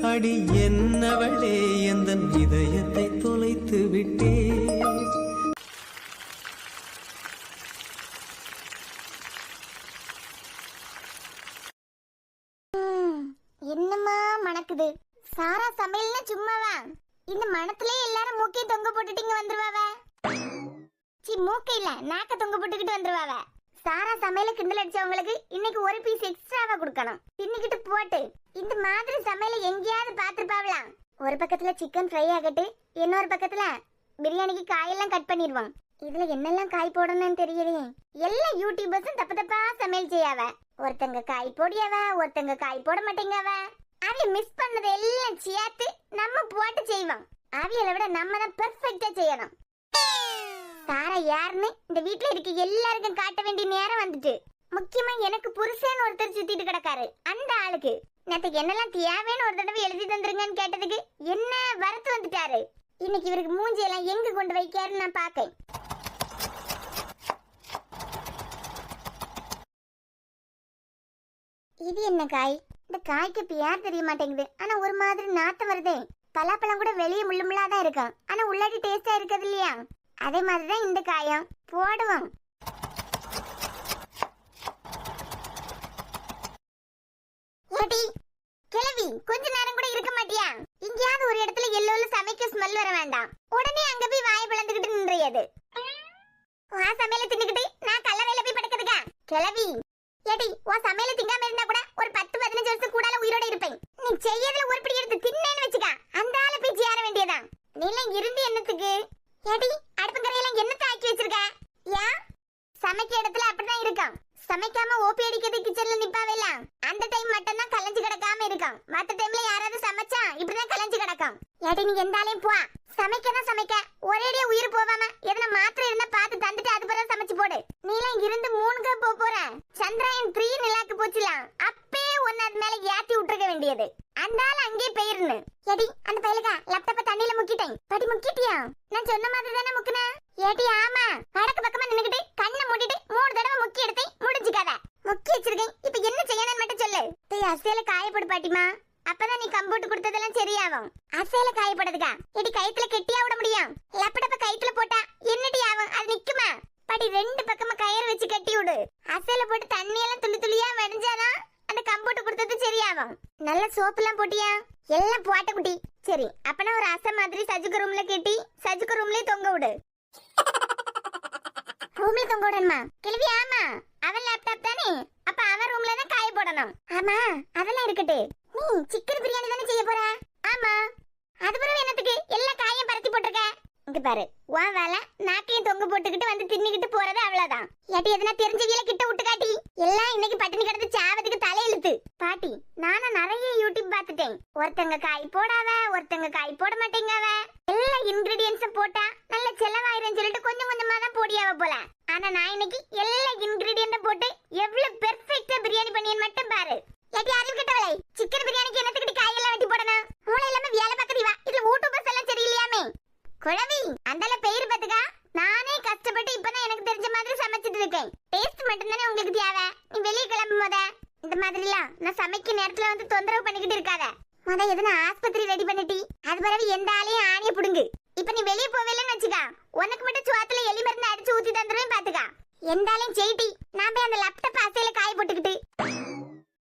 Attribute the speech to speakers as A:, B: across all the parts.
A: அடி என்னவளே எந்தன் இதயத்தை தொலைத்து விட்டே.
B: என்னமா மணக்குது சாரா சமையல்னா சும்மாவா? இந்த மணத்திலே எல்லாரும் மூக்கை தொங்க போட்டுட்டீங்க வந்துருவாவ. சி மூக்கை இல்ல நாக்க தொங்க போட்டுக்கிட்டு வந்துருவாவ. சாரா சமையல கிண்டல் அடிச்சவங்களுக்கு இன்னைக்கு ஒரு பீஸ் எக்ஸ்ட்ராவா கொடுக்கணும். தின்னுக்கிட்டு போட்டு இந்த மாதிரி சமையல எங்கேயாவது பாத்துருப்பாவலாம். ஒரு பக்கத்துல சிக்கன் ஃப்ரை ஆகட்டு, இன்னொரு பக்கத்துல பிரியாணிக்கு காயெல்லாம் கட் பண்ணிடுவான். இதுல என்னெல்லாம் காய் போடணும்னு தெரியலையே. எல்லா யூடியூபர்ஸும் தப்பு தப்பா சமையல் செய்யாவ. ஒருத்தங்க காய் போடியாவ, ஒருத்தங்க காய் போட மாட்டேங்கவ. அவிய மிஸ் பண்ணது எல்லாம் சேர்த்து நம்ம போட்டு செய்வோம். அவியலை விட நம்ம தான் பெர்ஃபெக்ட்டா செய்யணும். சாரா யாருன்னு இந்த வீட்ல இருக்க எல்லாருக்கும் காட்ட வேண்டிய நேரம் வந்துட்டு. முக்கியமா எனக்கு புருஷன் ஒருத்தர் சுத்திட்டு கிடக்காரு. அந்த ஆளுக்கு நேத்துக்கு என்னெல்லாம் தேவைன்னு ஒரு தடவை எழுதி தந்துருங்கன்னு கேட்டதுக்கு என்ன வரத்து வந்துட்டாரு. இன்னைக்கு இவருக்கு மூஞ்சி எல்லாம் எங்க கொண்டு வைக்காருன்னு நான் பாக்கேன். இது என்ன காய்? இந்த காய்க்கு பேர் தெரிய மாட்டேங்குது. ஆனா ஒரு மாதிரி நாத்தம் வருதே. பலாப்பழம் கூட வெளியே முள்ளு முள்ளாதான் இருக்கும், ஆனா உள்ளாடி டேஸ்டா இருக்குது இல்லையா? அதே மாதிரிதான் இந்த காயம் போடுவோம். கிழவி கொஞ்ச நேரம் கூட இருக்க மாட்டியா? இங்கேயாவது ஒரு இடத்துல எல்லோல சமைக்க ஸ்மெல் வர வேண்டாம். உடனே அங்க போய் வாயை பிளந்துக்கிட்டு நின்றியது. சமையல தின்னுக்கிட்டு நான் கல்லறையில போய் படுக்கிறதுக்கா? கிழவி ஏடி உன் சமையல திங்காம இருந்தா கூட ஒரு 10-15 வருஷம் கூடால உயிரோட இருப்பேன். நீ செய்யறதுல ஒரு பிடி எடுத்து தின்னேன்னு வச்சுக்க, அந்த ஆள போய் சேர வேண்டியதான். நீலாம் இருந்து என்னத்துக்கு? ஏடி அடுப்பங்கரையெல்லாம் என்னத்த ஆக்கி வச்சிருக்க? ஏன் சமைக்க இடத்துல அப்படிதான் இருக்கும். சமைக்காம ஓபி அடிக்கிறது கிச்சன்ல நிப்பாவேல, அந்த டைம் மட்டும் தான் கலஞ்சி கிடக்காம இருக்கும். மத்த டைம்ல யாராவது சமைச்சா இப்படிதான் கலஞ்சி கிடக்கும். ஏடி நீ எந்தாலையும் போ, சமைக்கதான் சமைக்க. ஒரேடியா உயிர் போவாம எதனா மாத்திரை இருந்தா பார்த்து தந்துட்டு அது பிறகு சமைச்சு போடு. நீலாம் இருந்து 3க்கு போற. சந்திராயன் 3 நிலாக்கு போச்சுலாம், அப்பே ஒன்னு அது மேல ஏத்தி விட்டுருக்க வேண்டியது. அந்த ஆள் அங்கே போயிருன்னு. ஏடி அந்த பையலுக்கா லேப்டாப்ப தண்ணியில முக்கிட்டேன். படி முக்கிட்டியா? நான் சொன்ன மாதிரி தானே முக்குன? ஏடி ஆமா, வடக்கு பக்கமா நின்னுக்கிட்டு கண்ணை மூடிட்டு 3 தடவை முக்கி எடுத்தேன். முடிஞ்சுக்காத, முக்கி வச்சிருக்கேன். இப்ப என்ன செய்யணும்னு மட்டும் சொல்லு. அசையில காயப்படு பாட்டிமா, அப்பதான் நீ கம்ப்யூட்டர் கொடுத்ததெல்லாம் சரியாகும். அசையில காயப்படுதுக்கா? எடி கயித்துல கெட்டியா விட முடியும்? லேப்டாப்ப கயித்துல போட்டா என்னடி ஆகும்? அது நிக்குமா? படி 2 பக்கமா கயிறு வச்சு கட்டி விடு. அசையில போட்டு தண்ணி எல்லாம் துளி துளியா வடிஞ்சாதான் அந்த கம்ப்யூட்டர் கொடுத்தது சரியாகும். நல்ல சோப்பு எல்லாம் போட்டியா? எல்லாம் போட்ட குட்டி. சரி அப்பனா ஒரு அசை மாதிரி சஜுக்கு ரூம்ல கட்டி சஜுக்கு ரூம்லயே தொங்க விடு. ரூம்ல தொங்க விடணுமா? கிழவி ஆமா, அவன் லேப்டாப் தானே, அப்ப அவன் ரூம்ல தான் காய போடணும். ஆமா அதெல்லாம் இருக்கட்டு. நீ சிக்கன் பிரியாணி தானே செய்ய போற? ஆமா. அது பிறகு என்னத்துக்கு எல்லா காயும் பரத்தி போட்டிருக்க? இங்க பாரு, உன் வேலை நாக்கையும் தொங்க போட்டுக்கிட்டு வந்து தின்னுக்கிட்டு போறது அவ்வளவுதான். ஏட்டி எதனா தெரிஞ்சவியல கிட்ட விட்டு காட்டி எல்லாம் இன்னைக்கு பட்டினி கிடந்து சாவதுக்கு தலையெழுத்து. பாட்டி நானும் நிறைய யூடியூப் பார்த்துட்டேன். ஒருத்தங்க காய் போடாவ, ஒருத்தங்க காய் போட மாட்டேங்கவ. எல்லா இன்கிரீடியன்ஸும் போட்டா நல்ல செலவாயிரம் சொல்லிட்டு கொஞ்சம் கொஞ்சமா தான் போடியாவ போல. ஆனா நான் இன்னைக்கு எல்லா இன்கிரீடியன்ட் போட்டு எவ்வளவு பெர்ஃபெக்ட்டா பிரியாணி பண்ணியேன்னு மட்டும் பாரு. ஏட்டி அறிவு கிட்டவளை, சிக்கன் பிரியாணிக்கு என்னத்துக்கிட்டு காயெல்லாம் வெட்டி போடணும்? மூளை இல்லாம வேலை பார்க்கறீ வா. இதுல யூடியூபர்ஸ் எல்லாம் சரியில்லையாமே. குழவி அந்தால பெயர் பத்துக்கா, நானே கஷ்டப்பட்டு இப்பதான் எனக்கு தெரிஞ்ச மாதிரி சமைச்சிட்டு இருக்கேன். டேஸ்ட் மட்டும் தானே உங்களுக்கு தேவை. நீ வெளியே கிளம்பும் போத இந்த மாதிரிலாம் நான் சமைக்க நேரத்துல வந்து தொந்தரவு பண்ணிக்கிட்டு இருக்காத. முத எதுனா ஆஸ்பத்திரி ரெடி பண்ணிட்டி, அது பிறகு எந்த ஆளையும் ஆணிய புடுங்கு. இப்ப நீ வெளியே போவேலன்னு வச்சுக்கா, உனக்கு மட்டும் சுவாத்துல எலி மருந்து அடிச்சு ஊத்தி தந்துருவேன் பாத்துக்கா. எந்த ஆளையும் செய்டி. நான் போய் அந்த லேப்டாப் அசையில காய போட்டுக்கிட்டு.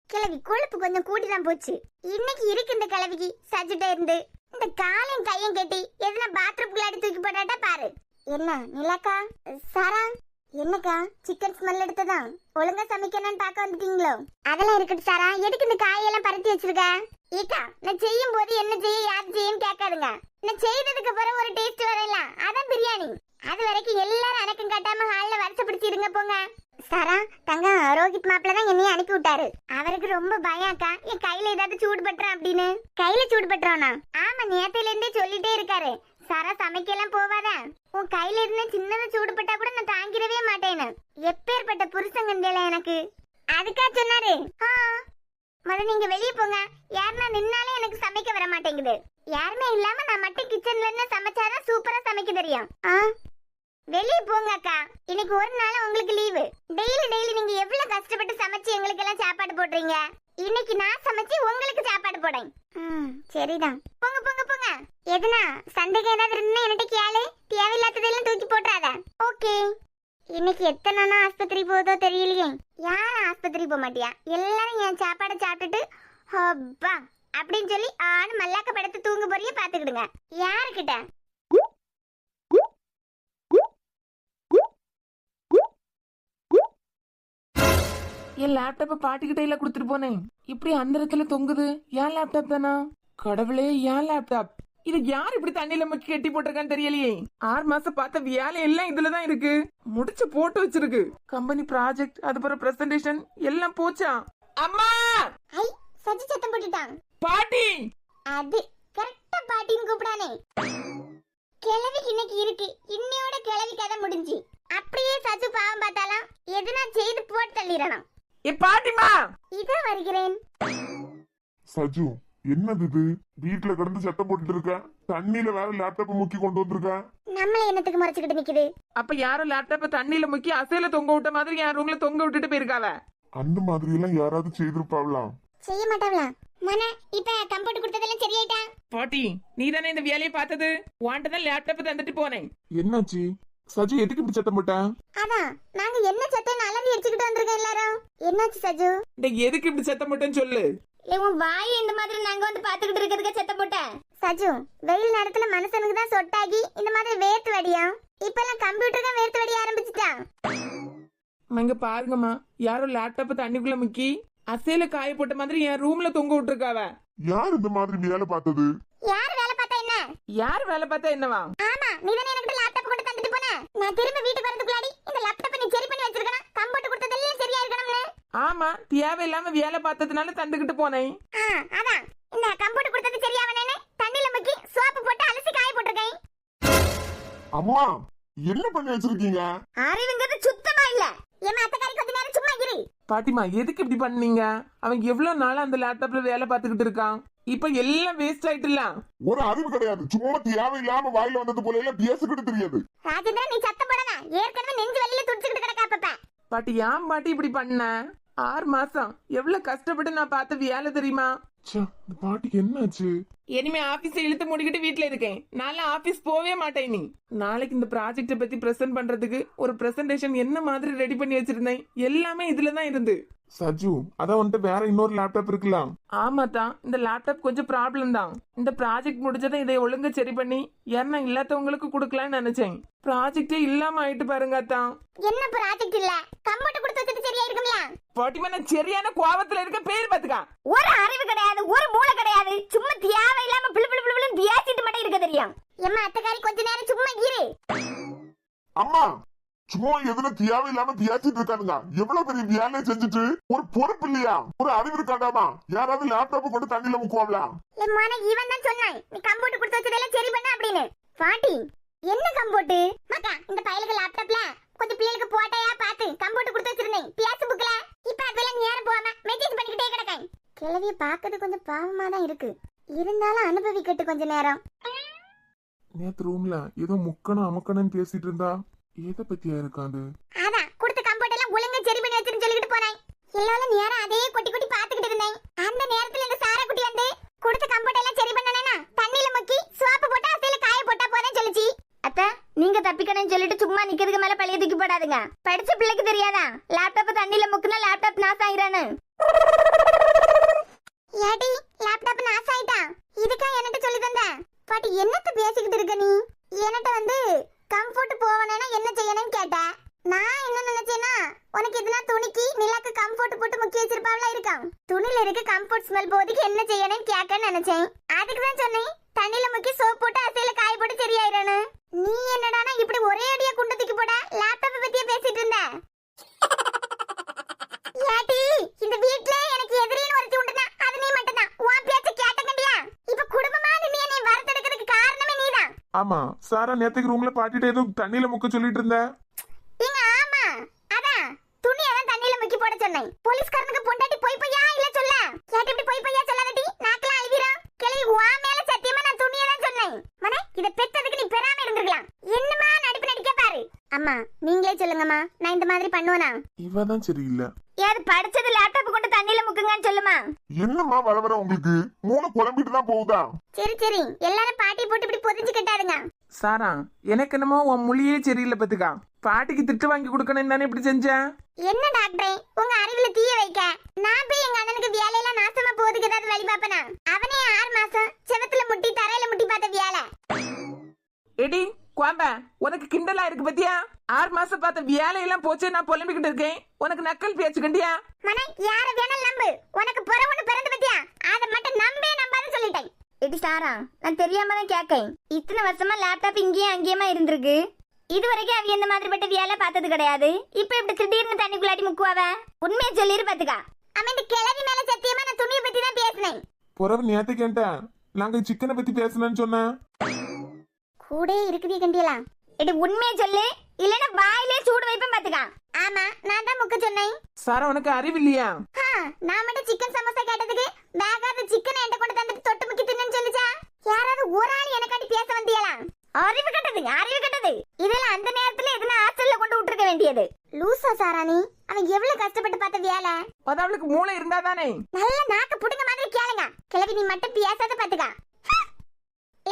B: கிழவி கொழுப்பு கொஞ்சம் கூட்டிதான் போச்சு. இன்னைக்கு இருக்கு இந்த கிழவிக்கு சஜிட்ட இருந்து. இந்த காலையும் கையும் கட்டி எதுனா பாத்ரூம்குள்ள அடி தூக்கி போட்டாட்டா பாரு. என்ன நிலாக்கா? சாரா என்னக்கா சிக்கன் ஸ்மெல் எடுத்ததா? ஒழுங்கா சமைக்கணும்னு பார்க்க வந்துட்டீங்களோ? அதெல்லாம் இருக்கட்டு சாரா, எதுக்கு இந்த காயெல்லாம் பரத்தி வச்சிருக்க? ஏக்கா நான் செய்யும் போது என்ன செய்ய யார் செய்யும் கேட்காதுங்க. நான் செய்ததுக்கு அப்புறம் ஒரு டேஸ்ட் வரல, அதான் பிரியாணி. அது வரைக்கும் எல்லாரும் அனக்கம் காட்டாம ஹால்ல வருஷ பிடிச்சிருங்க போங்க. சாரா தங்கம் ரோஹித் மாப்பிள்ள தான் என்னைய அனுப்பி விட்டாரு. அவருக்கு ரொம்ப பயம் அக்கா, என் கையில ஏதாவது சூடு பட்டுறோம் அப்படின்னு. கையில சூடு பட்டுறோனா? ஆமா நேத்துல இருந்தே சொல்லிட்டே இருக்காரு. சாரா சமைக்கலாம் போவாதா, உன் கையில இருந்தே சின்னதா சூடு பட்டா கூட நான் தாங்கிடவே மாட்டேன்னு. எப்பேற்பட்ட புருஷங்கண்டியல எனக்கு. அதுக்கா சொன்னாரு. முத நீங்க வெளியே போங்க, யாருன்னா நின்னாலே எனக்கு சமைக்க வர மாட்டேங்குது. யாருமே இல்லாம நான் மட்டும் கிச்சன்ல இருந்து சமைச்சாதான் சூப்பரா சமைக்க தெரியும். வெளியே போங்க அக்கா, இன்னைக்கு ஒரு நாள் உங்களுக்கு லீவு. டெய்லி நீங்க எவ்வளவு கஷ்டப்பட்டு சமைச்சு எங்களுக்கு எல்லாம் சாப்பாடு போடுறீங்க. இன்னைக்கு நான் சமைச்சு உங்களுக்கு சாப்பாடு போடேன். சரிதான். போங்க போங்க போங்க. எதுனா சண்டைக்கு ஏதாவது இருந்தா என்கிட்ட கேளு. தேவையில்லாததெல்லாம் தூக்கி போட்டுறாத. ஓகே. இன்னைக்கு எத்தனை நாள் ஆஸ்பத்திரி போதோ தெரியலையே. யாரும் ஆஸ்பத்திரி போக மாட்டியா? எல்லாரும் என் சாப்பாடை சாப்பிட்டுட்டு ஹப்பா அப்படின்னு சொல்லி ஆணு மல்லாக்க படுத்து தூங்க போறிய பாத்துக்கிடுங்க. யாருக்கிட்ட?
C: என் லேப்டாப்ப பாட்டிக்கிட்ட கொடுத்துட்டு போனேன். இப்படி அந்த இடத்துல தொங்குது. என் லேப்டாப் தானா? கடவுளே, என் லேப்டாப். இது யார் இப்படி தண்ணியில முக்கி கட்டி போட்டிருக்கான்னு தெரியலையே. 6 மாசம் பார்த்த வேலை எல்லாம் இதுலதான் இருக்கு. முடிச்சு போட்டு வச்சிருக்கு. கம்பெனி ப்ராஜெக்ட், அதுக்கப்புறம் பிரசன்டேஷன் எல்லாம் போச்சா? அம்மா!
B: ஐ, சஜி சத்தம் போட்டுட்டான்.
C: பாட்டி!
B: அது கரெக்டா பாட்டின்னு கூப்பிடானே. கிழவி இன்னைக்கு இருக்கு. இன்னையோட கிழவி கதை முடிஞ்சு. அப்படியே சஜு பாவம் பார்த்தாலாம் எதுனா செய்து போட்டு தள்ளிடணும்.
C: ஏ பாட்டிமா!
B: இதோ வருகிறேன்.
D: சஜு, என்னது இது? வீட்டுல கிடந்து சத்தம் போட்டுட்டு இருக்க, தண்ணியில வேற லேப்டாப் முக்கி கொண்டு வந்திருக்க.
B: நம்மள என்னத்துக்கு முறைச்சுக்கிட்டு நிக்குது?
C: அப்ப யாரும் லேப்டாப்ப தண்ணியில முக்கி அசையில தொங்க விட்ட மாதிரி என் ரூம்ல தொங்க விட்டுட்டு போயிருக்காவ.
D: அந்த மாதிரி எல்லாம் யாராவது செய்திருப்பாவலாம்.
B: செய்ய மாட்டாவளா? மன இப்ப கம்ப்யூட்டர் கொடுத்ததெல்லாம் சரியாயிட்டா?
C: பாட்டி, நீ தானே இந்த வேலையை பார்த்தது. உன்கிட்ட தான் லேப்டாப் தந்துட்டு போனேன்.
D: என்னாச்சு சஜு? எதுக்கு இப்படி சத்தம் போட்ட?
B: அதான் நாங்க என்ன சத்தம் அலறி அடிச்சுக்கிட்டு வந்திருக்கோம் எல்லாரும். என்னாச்சு சஜு?
C: எதுக்கு இப்படி சத்தம் போட்டேன்னு சொல்லு.
B: உன் வாய் இந்த மாதிரி நாங்க வந்து பாத்துக்கிட்டு இருக்கிறதுக்கு சத்தம் போட்டேன். சஜு, வெயில் நேரத்துல மனுஷனுக்கு தான் சொட்டாகி இந்த மாதிரி வேர்த்து வடியும். இப்பெல்லாம் கம்ப்யூட்டருக்கு வேர்த்து வடிய ஆரம்பிச்சுட்டான்.
C: அங்க பாருங்கம்மா, யாரோ லேப்டாப் தண்ணிக்குள்ள முக்கி அசையில காய போட்ட மாதிரி என் ரூம்ல தொங்க விட்டுருக்காவ.
D: யார் இந்த மாதிரி வேலை பார்த்தது?
B: யார் வேலை பார்த்தா என்ன?
C: யார் வேலை பார்த்தா என்னவா?
B: ஆமா, நீ தானே எனக்கு லேப்டாப் கொண்டு தந்துட்டு போன. நான் திரும்ப வீட்டுக்கு வரதுக்குள்ளாடி இந்த லேப்டாப்பை நீ சரி பண்ணி வச்சிருக்கணும். கம்ப்யூட்டர் கொடுத்ததெல்லாம் சரியா இருக்கணும்னு.
C: ஆமா, தேவையில்லாம வேலை பார்த்ததுனால தந்துகிட்டு போனேன்.
B: அதான் இந்த கம்ப்யூட்டர் கொடுத்தது சரியாவனேன்னு தண்ணில முக்கி சோப்பு போட்டு அலசி காய போட்டுருக்கேன்.
D: அம்மா, என்ன பண்ணி வச்சிருக்கீங்க?
B: அறிவுங்கிறது சுத்தமா இல்ல. என் அத்தக்காரி கொஞ்ச நேரம் சும்மா இரு.
C: பாட்டிமா, எதுக்கு இப்படி பண்ணீங்க? அவன் எவ்வளவு நாளா அந்த லேப்டாப்ல வேலை பார்த்துக்கிட்டு இருக்கான். இப்ப எல்லாம் வேஸ்ட் ஆயிட்டுல.
D: ஒரு அறிவு கிடையாது. சும்மா தேவையில்லாம வாயில வந்தது போல எல்லாம் பேசிக்கிட்டு தெரியாது.
B: ராஜேந்திரன், நீ சத்தம் போடாத. ஏற்கனவே நெஞ்சு வலியில துடிச்சுக்கிட்டு கிடக்கா பாப்பா.
C: பாட்டி, ஏன் பாட்டி இப்படி பண்ண? 6 மாசம் எவ்வளவு கஷ்டப்பட்டு நான் பார்த்த வேலை தெரியுமா?
D: ச்சே, இந்த பாட்டிக்கு என்னாச்சு?
C: இனிமே ஆபீஸ் இழுத்து மூடிக்கிட்டு வீட்டுல இருக்கேன். நாளை ஆபீஸ் போவே மாட்டேன். நீ நாளைக்கு இந்த ப்ராஜெக்ட பத்தி பிரசன்ட் பண்றதுக்கு ஒரு பிரசன்டேஷன் என்ன மாதிரி ரெடி பண்ணி வச்சிருந்தேன். எல்லாமே இதுலதான் இருந்து.
D: சஜு, அதான் வந்துட்டு வேற இன்னொரு லேப்டாப் இருக்கலாம்.
C: ஆமா தான், இந்த லேப்டாப் கொஞ்சம் ப்ராப்ளம் தான். இந்த ப்ராஜெக்ட் முடிஞ்சதை இதை ஒழுங்கா சரி பண்ணி யாருன்னா இல்லாதவங்களுக்கு கொடுக்கலாம்னு நினைச்சேன். ப்ராஜெக்டே இல்லாம ஆயிட்டு பாருங்க தான்.
B: என்ன ப்ராஜெக்ட் இல்ல? கம்ப்யூட்டர் கொடுத்து வச்சது சரியா இருக்கும்ல?
C: பாட்டிமா, நான் சரியான கோவத்துல இருக்க. பேர் பாத்துக்கா.
B: ஒரு அறிவு கிடையாது, ஒரு மூளை கிடையாது. சும்மா தேவையில்லாம பிளு பிளு பிளு பேசிட்டு மட்டும் இருக்க தெரியும். எம்மா அத்தக்காரி கொஞ்ச நேரம் சும்மா இரு.
D: அம்மா, சும்மா எதுல தேவையில்லாம பேசிட்டு இருக்கானுங்க. எவ்வளவு பெரிய வேலையை செஞ்சுட்டு ஒரு பொறுப்பு இல்லையா? ஒரு அறிவு இருக்காண்டாமா? யாராவது லேப்டாப் கொண்டு தண்ணியில முக்குவாங்களா?
B: எம்மான இவன் தான் சொன்னான் நீ கம்ப்யூட்டர் கொடுத்து வச்சதெல்லாம் சரி பண்ண அப்படின்னு. பாட்டி, என்ன கம்ப்யூட்டர்? மக்கா, இந்த பையலுக்கு லேப்டாப்ல கொஞ்சம் பிள்ளைகளுக்கு போட்டாயா பார்த்து கம்ப்யூட்டர் கொடுத்து வச்சிருந்தேன். பேஸ்புக்ல இப்ப அதெல்லாம் நேரம் போகாம மெசேஜ் பண்ணிக்கிட்டே கிடக்கேன். கிழவிய பார்க்கறது கொஞ்சம் பாவமா தான் இருக்கு. இருந்தாலும் அனுபவிக்கட்டு கொஞ்ச நேரம்.
D: நேத்து ரூம்ல ஏதோ முக்கணும் அமுக்கணும்னு பேசிட்டு இருந்தா. எதை பத்தியா இருக்காது?
B: அதான் கொடுத்த கம்ப்யூட்டர் எல்லாம் ஒழுங்கா சரி பண்ணி வச்சிருன்னு சொல்லிட்டு போனேன். எல்லாரும் நேரம் அதே கொட்டி கொட்டி பாத்துக்கிட்டு இருந்தேன். அந்த நேரத்துல இந்த சாரா குட்டி வந்து கொடுத்த கம்ப்யூட்டர் எல்லாம் சரி பண்ணனேனா தண்ணில முக்கி சோப்பு போட்டு அசையில காய போட்டா போதே சொல்லுச்சு. அத்த, நீங்க தப்பிக்கணும்னு சொல்லிட்டு சும்மா நிக்கிறதுக்கு மேல பழைய தூக்கி போடாதுங்க. படிச்ச பிள்ளைக்கு தெரியாதா லேப்டாப் தண்ணில முக்குனா லேப்டாப் நாசம் ஆயிரானு? ஏடி, லேப்டாப் நாசம் ஆயிட்டா? இதுக்கா என்கிட்ட சொல்லி தந்த? பாட்டி, என்னத்த பேசிக்கிட்டு இருக்க நீ? என்கிட்ட வந்து கம்ஃபர்ட் போவனேனா என்ன செய்யணும்னு கேட்ட. நான் என்ன நினைச்சேன்னா உனக்கு எதுனா துணிக்கு நிலாக்கு கம்ஃபர்ட் போட்டு முக்கி வச்சிருப்பாவளா இருக்கான். துணில இருக்க கம்ஃபர்ட் ஸ்மெல் போதுக்கு என்ன செய்யணும்னு கேட்கன்னு நினைச்சேன். அதுக்கு தான் சொன்னேன் தண்ணில முக்கி சோப் போட்டு அசையில காய போட்டு சரியாயிரானு. நீ என்னடானா இப்படி ஒரே அடியா குண்டு தூக்கி போட லேப்டாப் பத்தியே பேசிட்டு இருந்த. ஏடி, இந்த வீட்ல எனக்கு எதிரின்னு ஒருத்தி உண்டுனா அது நீ மட்டும்தான். உன் பேச்ச கேட்டங்கடியா? இப்ப குடும்பமா நீ என்னை வரதெடுக்கிறதுக்கு காரணமே நீதான்.
D: ஆமா, சாரா நேத்துக்கு ரூம்ல பாட்டிட்டு ஏதோ தண்ணியில முக்க சொல்லிட்டு இருந்த.
B: நீங்க ஆமா, அதான் துணியெல்லாம் தண்ணியில முக்கி போட சொன்னேன். போலீஸ்காரனுக்கு பொண்டாட்டி போய் பையா இல்ல சொல்ல. கேட்டு இப்படி போய் பையா சொல்லாதடி, நாக்கெல்லாம் அழுகிறோம். கிளவி உன் மேல சத்தியமா நான் துணியை தான் சொன்னேன். மனே, இத பெத்ததுக்கு நீ பெறாம இருந்திருக்கலாம். என்னமா நடிப்பு நடிக்க பாரு. அம்மா, நீங்களே சொல்லுங்கம்மா, நான் இந்த மாதிரி பண்ணுவேனா?
D: இவதான் சரியில்லை.
B: யாரு படிச்சது லேப்டாப் கொண்டு தண்ணியில முக்குங்கன்னு சொல்லுமா.
D: என்னம்மா வர வர உங்களுக்கு மூளை குழம்பிட்டு தான் போகுதா?
B: சரி சரி, எல்லாரும் பாட்டி போட்டு இப்படி பொதிஞ்சு கட்டாருங்க.
C: சாரா, எனக்கு என்னமோ உன் மொழியே சரியில்லை பத்துக்கா. பாட்டிக்கு திட்டு வாங்கி கொடுக்கணும் தானே இப்படி செஞ்சேன்.
B: என்ன டாக்டரே, உங்க அறிவுல தீய வைக்க நான் போய் எங்க அண்ணனுக்கு வேலையெல்லாம் நாசமா போறதுக்கு ஏதாவது வழி பாப்பனா? அவனே 6 மாசம் செவத்துல முட்டி தரையில முட்டி பார்த்த வேலை.
C: எடி குவாம்ப, உனக்கு கிண்டலா இருக்கு பத்தியா? 6 மாசம் பார்த்த வேலையெல்லாம் போச்சு, நான் புலம்பிக்கிட்டு இருக்கேன். உனக்கு நக்கல் பேச்சு கண்டியா?
B: மன யார வேணாலும் நம்பு, உனக்கு புற ஒண்ணு பிறந்து பத்தியா? அத மட்டும் நம்பே நம்பாத சொல்லிட்டேன். எடி சாரா, நான் தெரியாம தான் கேட்கேன். இத்தனை வருஷமா லேப்டாப் இங்கேயும் அங்கேயுமா இருந்திருக்கு. இது வரைக்கும் அவ இந்த மாதிரிப்பட்ட வேலை பார்த்தது கிடையாது. இப்ப இப்படி திடீர்னு தண்ணிக்குள்ளாட்டி முக்குவாவ. உண்மையை சொல்லிரு பாத்துக்கா. அவன் இந்த கிழவி மேல சத்தியமா நான் துணியை பத்தி தான் பேசினேன்.
D: புறவு நேத்து கேட்டேன், நாங்க சிக்கனை பத்தி பேசணும்னு சொன்னேன்.
B: கூட இருக்குதே கண்டியலாம். எடி உண்மையை சொல்லு, இல்லன்னா வாயிலே சூடு வைப்பேன் பாத்துக்கா. ஆமா, நான் தான் முக்க சொன்னேன்.
C: சாரா, உனக்கு அறிவில்லையா?
B: நான் மட்டும் சிக்கன் சமோசா கேட்டதுக்கு பேகாத சிக்கன் என்கிட்ட கொண்டு தந்துட்டு தொட்டு முக்கி தின்னு சொல்லுச்சா? யாராவது ஒரு ஆள் எனக்காண்டி பேச வந்தியலா? அறிவு கட்டது, அறிவு கட்டது. இதெல்லாம் அந்த நேரத்துல எதுனா ஹாஸ்டல்ல கொண்டு விட்டுருக்க வேண்டியது. லூசா சாராணி, அவன் எவ்வளவு கஷ்டப்பட்டு பார்த்த வேலை.
C: அவளுக்கு மூளை இருந்தா தானே.
B: நல்ல நாக்கு புடுங்க மாதிரி கேளுங்க. கிளவி நீ மட்டும் பேசாத பாத்துக்கா.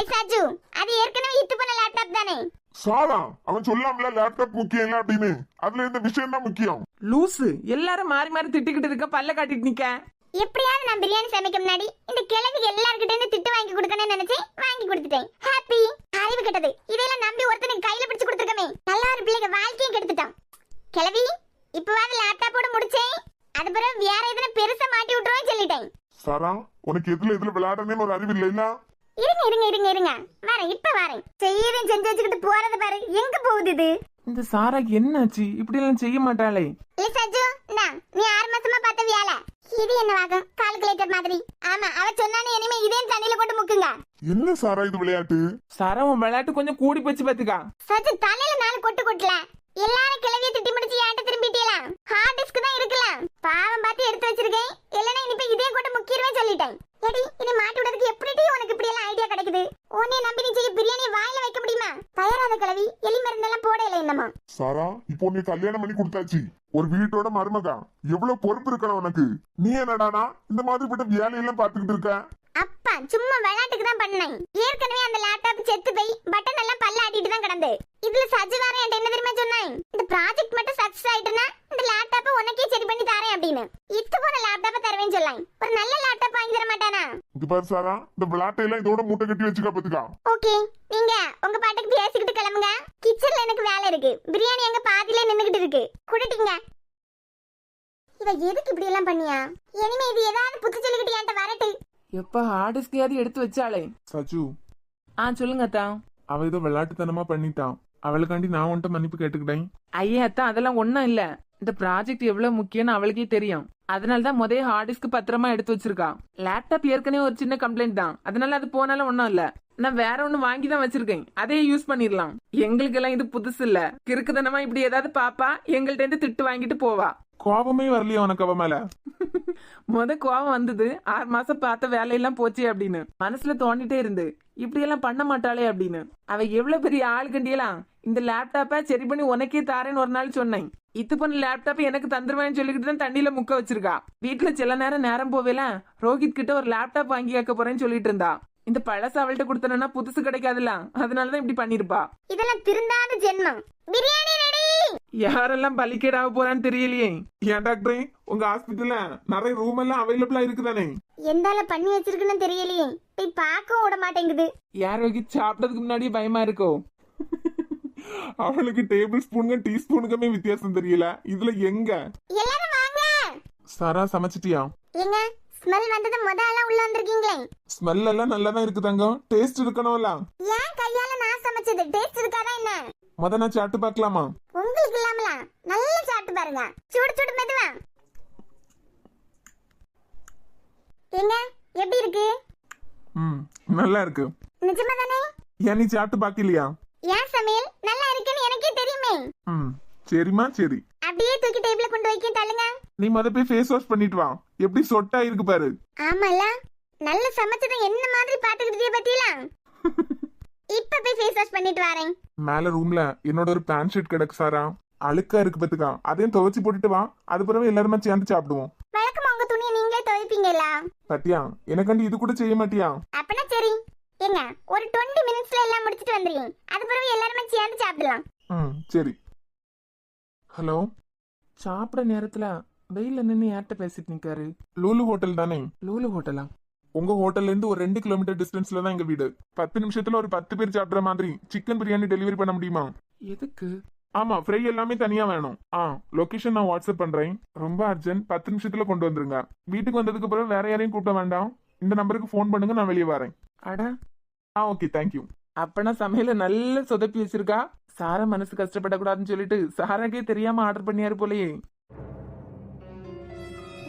B: சாஜு, அது ஏற்கனவே இத்து பண்ண லேப்டாப் தானே.
D: சாரா, அவன் சொல்லாமல லேப்டாப் முக்கியம் இல்ல அப்படின்னு. அதுல இந்த விஷயம் தான் முக்கியம்.
C: லூசு, எல்லாரும் மாறி மாறி திட்டிக்கிட்டு இருக்க, பல்ல காட்டிட்டு நிக்க.
B: எப்படியாவது நான் பிரியாணி சமைக்க முன்னாடி இந்த கிழவிக்கு எல்லார்கிட்ட இருந்து திட்டு வாங்கி கொடுக்கணும்னு நினைச்சேன். வாங்கி கொடுத்துட்டேன். ஹாப்பி. அறிவு கெட்டது, இதெல்லாம் நம்பி ஒருத்தனுக்கு கையில பிடிச்சு கொடுத்துருக்கமே. நல்லா ஒரு பிள்ளைங்க வாழ்க்கையும் கெடுத்துட்டான். கிழவி, இப்பவாது லேப்டாப்போட முடிச்சேன். அது பிறகு வேற எதுனா பெருசா மாட்டி விட்டுருவேன் சொல்லிட்டேன்.
D: சாரா, உனக்கு எதுல விளையாடணும்னு ஒரு அறிவு இல்லைன்னா?
B: இருங்க இருங்க இருங்க இருங்க, வரேன், இப்ப வரேன். செய்யறேன் செஞ்சு வச்சுக்கிட்டு போறது பாரு, எங்க போகுது இது?
C: இந்த சாராக்கு என்னாச்சு? இப்படி எல்லாம் செய்ய மாட்டாளே.
B: இல்ல சஜு, நீ 6 மாசமா பார்த்த வேலை இது என்னவாகும்? கால்குலேட்டர் மாதிரி. ஆமா, அவ சொன்னானே இனிமே இதே தண்ணியில கொண்டு முக்குங்க.
D: என்ன சாரா இது விளையாட்டு?
C: சாரா, உன் விளையாட்டு கொஞ்சம் கூடி போச்சு பாத்துக்கா.
B: சஜு, தலையில 4 கொட்டு கொட்டல. எல்லாரும் கிளவிய திட்டி முடிச்சு ஏட்ட திரும்பிட்டீங்களா? ஹார்ட் டிஸ்க் தான் இருக்கலாம். பாவம் பார்த்து எடுத்து வச்சிருக்கேன். இல்லனா இனிப்ப இதே கொண்டு முக்கிரவே சொல்லிட்டேன். எடி, இனி மாட்டி விடுறதுக்கு எப்படிடி உனக்கு இப்படி எல்லாம் ஐடியா கிடைக்குது? உன்னை நம்பி நீ செய்ய பிரியாணி வாயில வைக்க முடியுமா? தயாராத கிளவி, எலி மருந்தெல்லாம் போடல என்னமா.
D: சாரா, இப்போ நீ கல்யாணம் பண்ணி கொடுத்தாச்சு. ஒரு வீட்டோட மருமகா, எவ்வளவு பொறுப்பு இருக்கணும் உனக்கு. நீ என்னடானா இந்த மாதிரி பட்ட வேலையெல்லாம் பாத்துக்கிட்டு இருக்க?
B: அப்பா சும்மா விளையாட்டுக்கு தான் பண்ணேன். ஏற்கனவே அந்த லேப்டாப் செத்து போய் பட்டன் எல்லாம் பல்ல ஆட்டிட்டு தான் கிடந்து. இதுல சஜி வேற என்கிட்ட என்ன தெரியுமா சொன்னான்? இந்த ப்ராஜெக்ட் மட்டும் சக்சஸ் ஆயிட்டுனா இந்த லேப்டாப்பை உனக்கே சரி பண்ணி தரேன் அப்படின்னு. இத்து போன லேப்டாப்பை தருவேன்னு சொன்னான். ஒரு நல்ல லேப்டாப் வாங்கி தர மாட்டானா?
D: இது பாரு சாரா, இந்த விளையாட்டையெல்லாம் இதோட மூட்டை கட்டி வச்சுக்க பாத்துக்கா.
B: ஓகே, நீங்க உங்க பாட்டுக்கு பேசிக்கிட்டு கிளம்புங்க. கிச்சன்ல எனக்கு வேலை இருக்கு. பிரியாணி எங்க பாதியில நின்னுகிட்டு இருக்கு, குடிட்டீங்க. இவ எதுக்கு இப்படி எல்லாம் பண்ணியா? இனிமே இது ஏதாவது புத்தி சொல்லிக்கிட்டு என்கிட்ட வரட்டு.
C: எப்ப ஹார்டிஸ்கையாவது எடுத்து வச்சாளே.
D: சச்சு,
C: சொல்லுங்க அத்தா.
D: அவ ஏதோ விளையாட்டுத்தனமா பண்ணிட்டான். அவளுக்காண்டி நான் உன்ட்ட மன்னிப்பு கேட்டுக்கிட்டேன்.
C: ஐயா அத்தா, அதெல்லாம் ஒண்ணும் இல்ல. இந்த ப்ராஜெக்ட் எவ்வளவு முக்கியம்னு அவளுக்கே தெரியும். அதனாலதான் முதல் ஹார்டிஸ்க்கு பத்திரமா எடுத்து வச்சிருக்கா. லேப்டாப் ஏற்கனவே ஒரு சின்ன கம்ப்ளைண்ட் தான், அதனால அது போனாலும் ஒன்னும் இல்ல. நான் வேற ஒண்ணு வாங்கி தான் வச்சிருக்கேன், அதையே யூஸ் பண்ணிடலாம். எங்களுக்கு எல்லாம் இது புதுசு இல்ல. கிறுக்குதனமா இப்படி ஏதாவது பாப்பா எங்கள்ட்ட இருந்து திட்டு வாங்கிட்டு போவா.
D: கோபமே வரலையா உனக்கு அவ மேல?
C: கோவம் வந்தது 6 மாசம் பார்த்த வேலையெல்லாம் போச்சு அப்படின்னு மனசுல தோண்டிட்டே இருந்து. இப்படி எல்லாம் பண்ண மாட்டாளே அப்படின்னு. அவ எவ்வளவு பெரிய ஆள் கண்டியலாம். இந்த லேப்டாப்ப சரி பண்ணி உனக்கே தாரேன்னு ஒரு நாள் சொன்னேன். இது பண்ண லேப்டாப் எனக்கு தந்துருவேன்னு சொல்லிக்கிட்டு தான் தண்ணியில முக்க வச்சிருக்கா. வீட்டுல சில நேரம் போவேல ரோஹித் கிட்ட ஒரு லேப்டாப் வாங்கி கேட்க போறேன்னு சொல்லிட்டு இருந்தா. இந்த பழச அவள்கிட்ட கொடுத்தனா புதுசு கிடைக்காதுல, அதனாலதான் இப்படி பண்ணிருப்பா.
B: இதெல்லாம் திருந்தாத ஜென்மம். பிரியாணி ரெடி.
C: யாரெல்லாம் பலிக்கேடாக போறான்னு தெரியலையே.
D: ஏன் டாக்டரே, உங்க ஹாஸ்பிட்டல்ல நிறைய ரூம் எல்லாம் அவைலபிளா இருக்குதானே?
B: எந்தால பண்ணி வச்சிருக்குன்னு தெரியலையே. போய் பார்க்க விட மாட்டேங்குது.
C: யார் ரோஹித் சாப்பிட்டதுக்கு முன்னாடியே பயமா இருக்கோ?
D: அவளுக்கு டேபிள் ஸ்பூனுங்க டீ ஸ்பூனுக்குமே வித்தியாசம் தெரியல. இதுல எங்க?
B: எல்லாரும் வாங்க.
D: சாரா, சமைச்சிட்டியா?
B: எங்க ஸ்மெல் வந்தது முதல்ல உள்ள வந்திருக்கீங்களே.
D: ஸ்மெல் எல்லாம் நல்லா தான் இருக்கு தங்கம். டேஸ்ட் இருக்கணும்ல.
B: ஏன் கையால நான் சமைச்சது டேஸ்ட் இருக்காதா என்ன?
D: நான் சாப்பிட்டு பார்க்கலாமா?
B: உங்களுக்கு இல்லாமல நல்லா சாப்பிட்டு பாருங்க. சுடு சுடு மெதுவா. எங்க எப்படி இருக்கு?
D: நல்லா இருக்கு.
B: நிஜமா தானே?
D: ஏன் நீ சாப்பிட்டு பாக்கலையா?
B: ஏன் சமையல் நல்லா இருக்குன்னு எனக்கே தெரியுமே.
D: சரிமா சரி.
B: அப்படியே தூக்கி டேபிள்ல கொண்டு வைக்க தள்ளுங்க.
D: நீ முத போய் ஃபேஸ் வாஷ் பண்ணிட்டு வா. எப்படி சொட்டா இருக்கு பாரு.
B: ஆமால, நல்ல சமைச்சத என்ன மாதிரி பாத்துக்கிட்டே பத்தியல. இப்ப போய் ஃபேஸ் வாஷ் பண்ணிட்டு வரேன்.
D: மேல ரூம்ல என்னோட ஒரு பேண்ட் ஷர்ட் கிடக்கு சாரா. அழுக்கா இருக்கு பத்துக்கா, அதையும் துவைச்சு போட்டுட்டு வா, அது பிறகு எல்லாருமே சேர்ந்து சாப்பிடுவோம்.
B: வழக்கமா உங்க துணியை நீங்களே துவைப்பீங்களா?
D: பத்தியா, எனக்காண்டி இது கூட செய்ய மாட்டியா?
B: அப்பனா சரி, ஏங்க ஒரு 20 மினிட்ஸ்ல எல்லாம் முடிச்சிட்டு வந்துறீங்க, அது பிறகு எல்லாருமே சேர்ந்து சாப்பிடலாம்.
D: சரி. ஹலோ,
C: சாப்பிட நேரத்துல வெயில நின்று யார்கிட்ட பேசிட்டு நிக்காரு?
D: லூலு ஹோட்டல் தானே?
C: லூலு ஹோட்டலா?
D: உங்க ஹோட்டல்ல இருந்து ஒரு 2 கிலோமீட்டர் டிஸ்டன்ஸ்ல தான் எங்க வீடு. 10 நிமிஷத்துல ஒரு 10 பேர் சாப்பிடுற மாதிரி சிக்கன் பிரியாணி டெலிவரி பண்ண முடியுமா?
C: எதுக்கு?
D: ஆமா, ஃப்ரை எல்லாமே தனியா வேணும். லொகேஷன் நான் வாட்ஸ்அப் பண்றேன். ரொம்ப அர்ஜென்ட், 10 நிமிஷத்துல கொண்டு வந்துருங்க. வீட்டுக்கு வந்ததுக்கு அப்புறம் வேற யாரையும் கூப்பிட வேண்டாம். இந்த நம்பருக்கு ஃபோன் பண்ணுங்க, நான் வெளியே வரேன்.
C: அட,
D: ஓகே, தேங்க்யூ.
C: அப்பனா சமையல நல்ல சொதப்பி வச்சிருக்கா. சாரா மனசு கஷ்டப்படக்கூடாதுன்னு சொல்லிட்டு சாராக்கே தெரியாம ஆர்டர் பண்ணியாரு போலயே.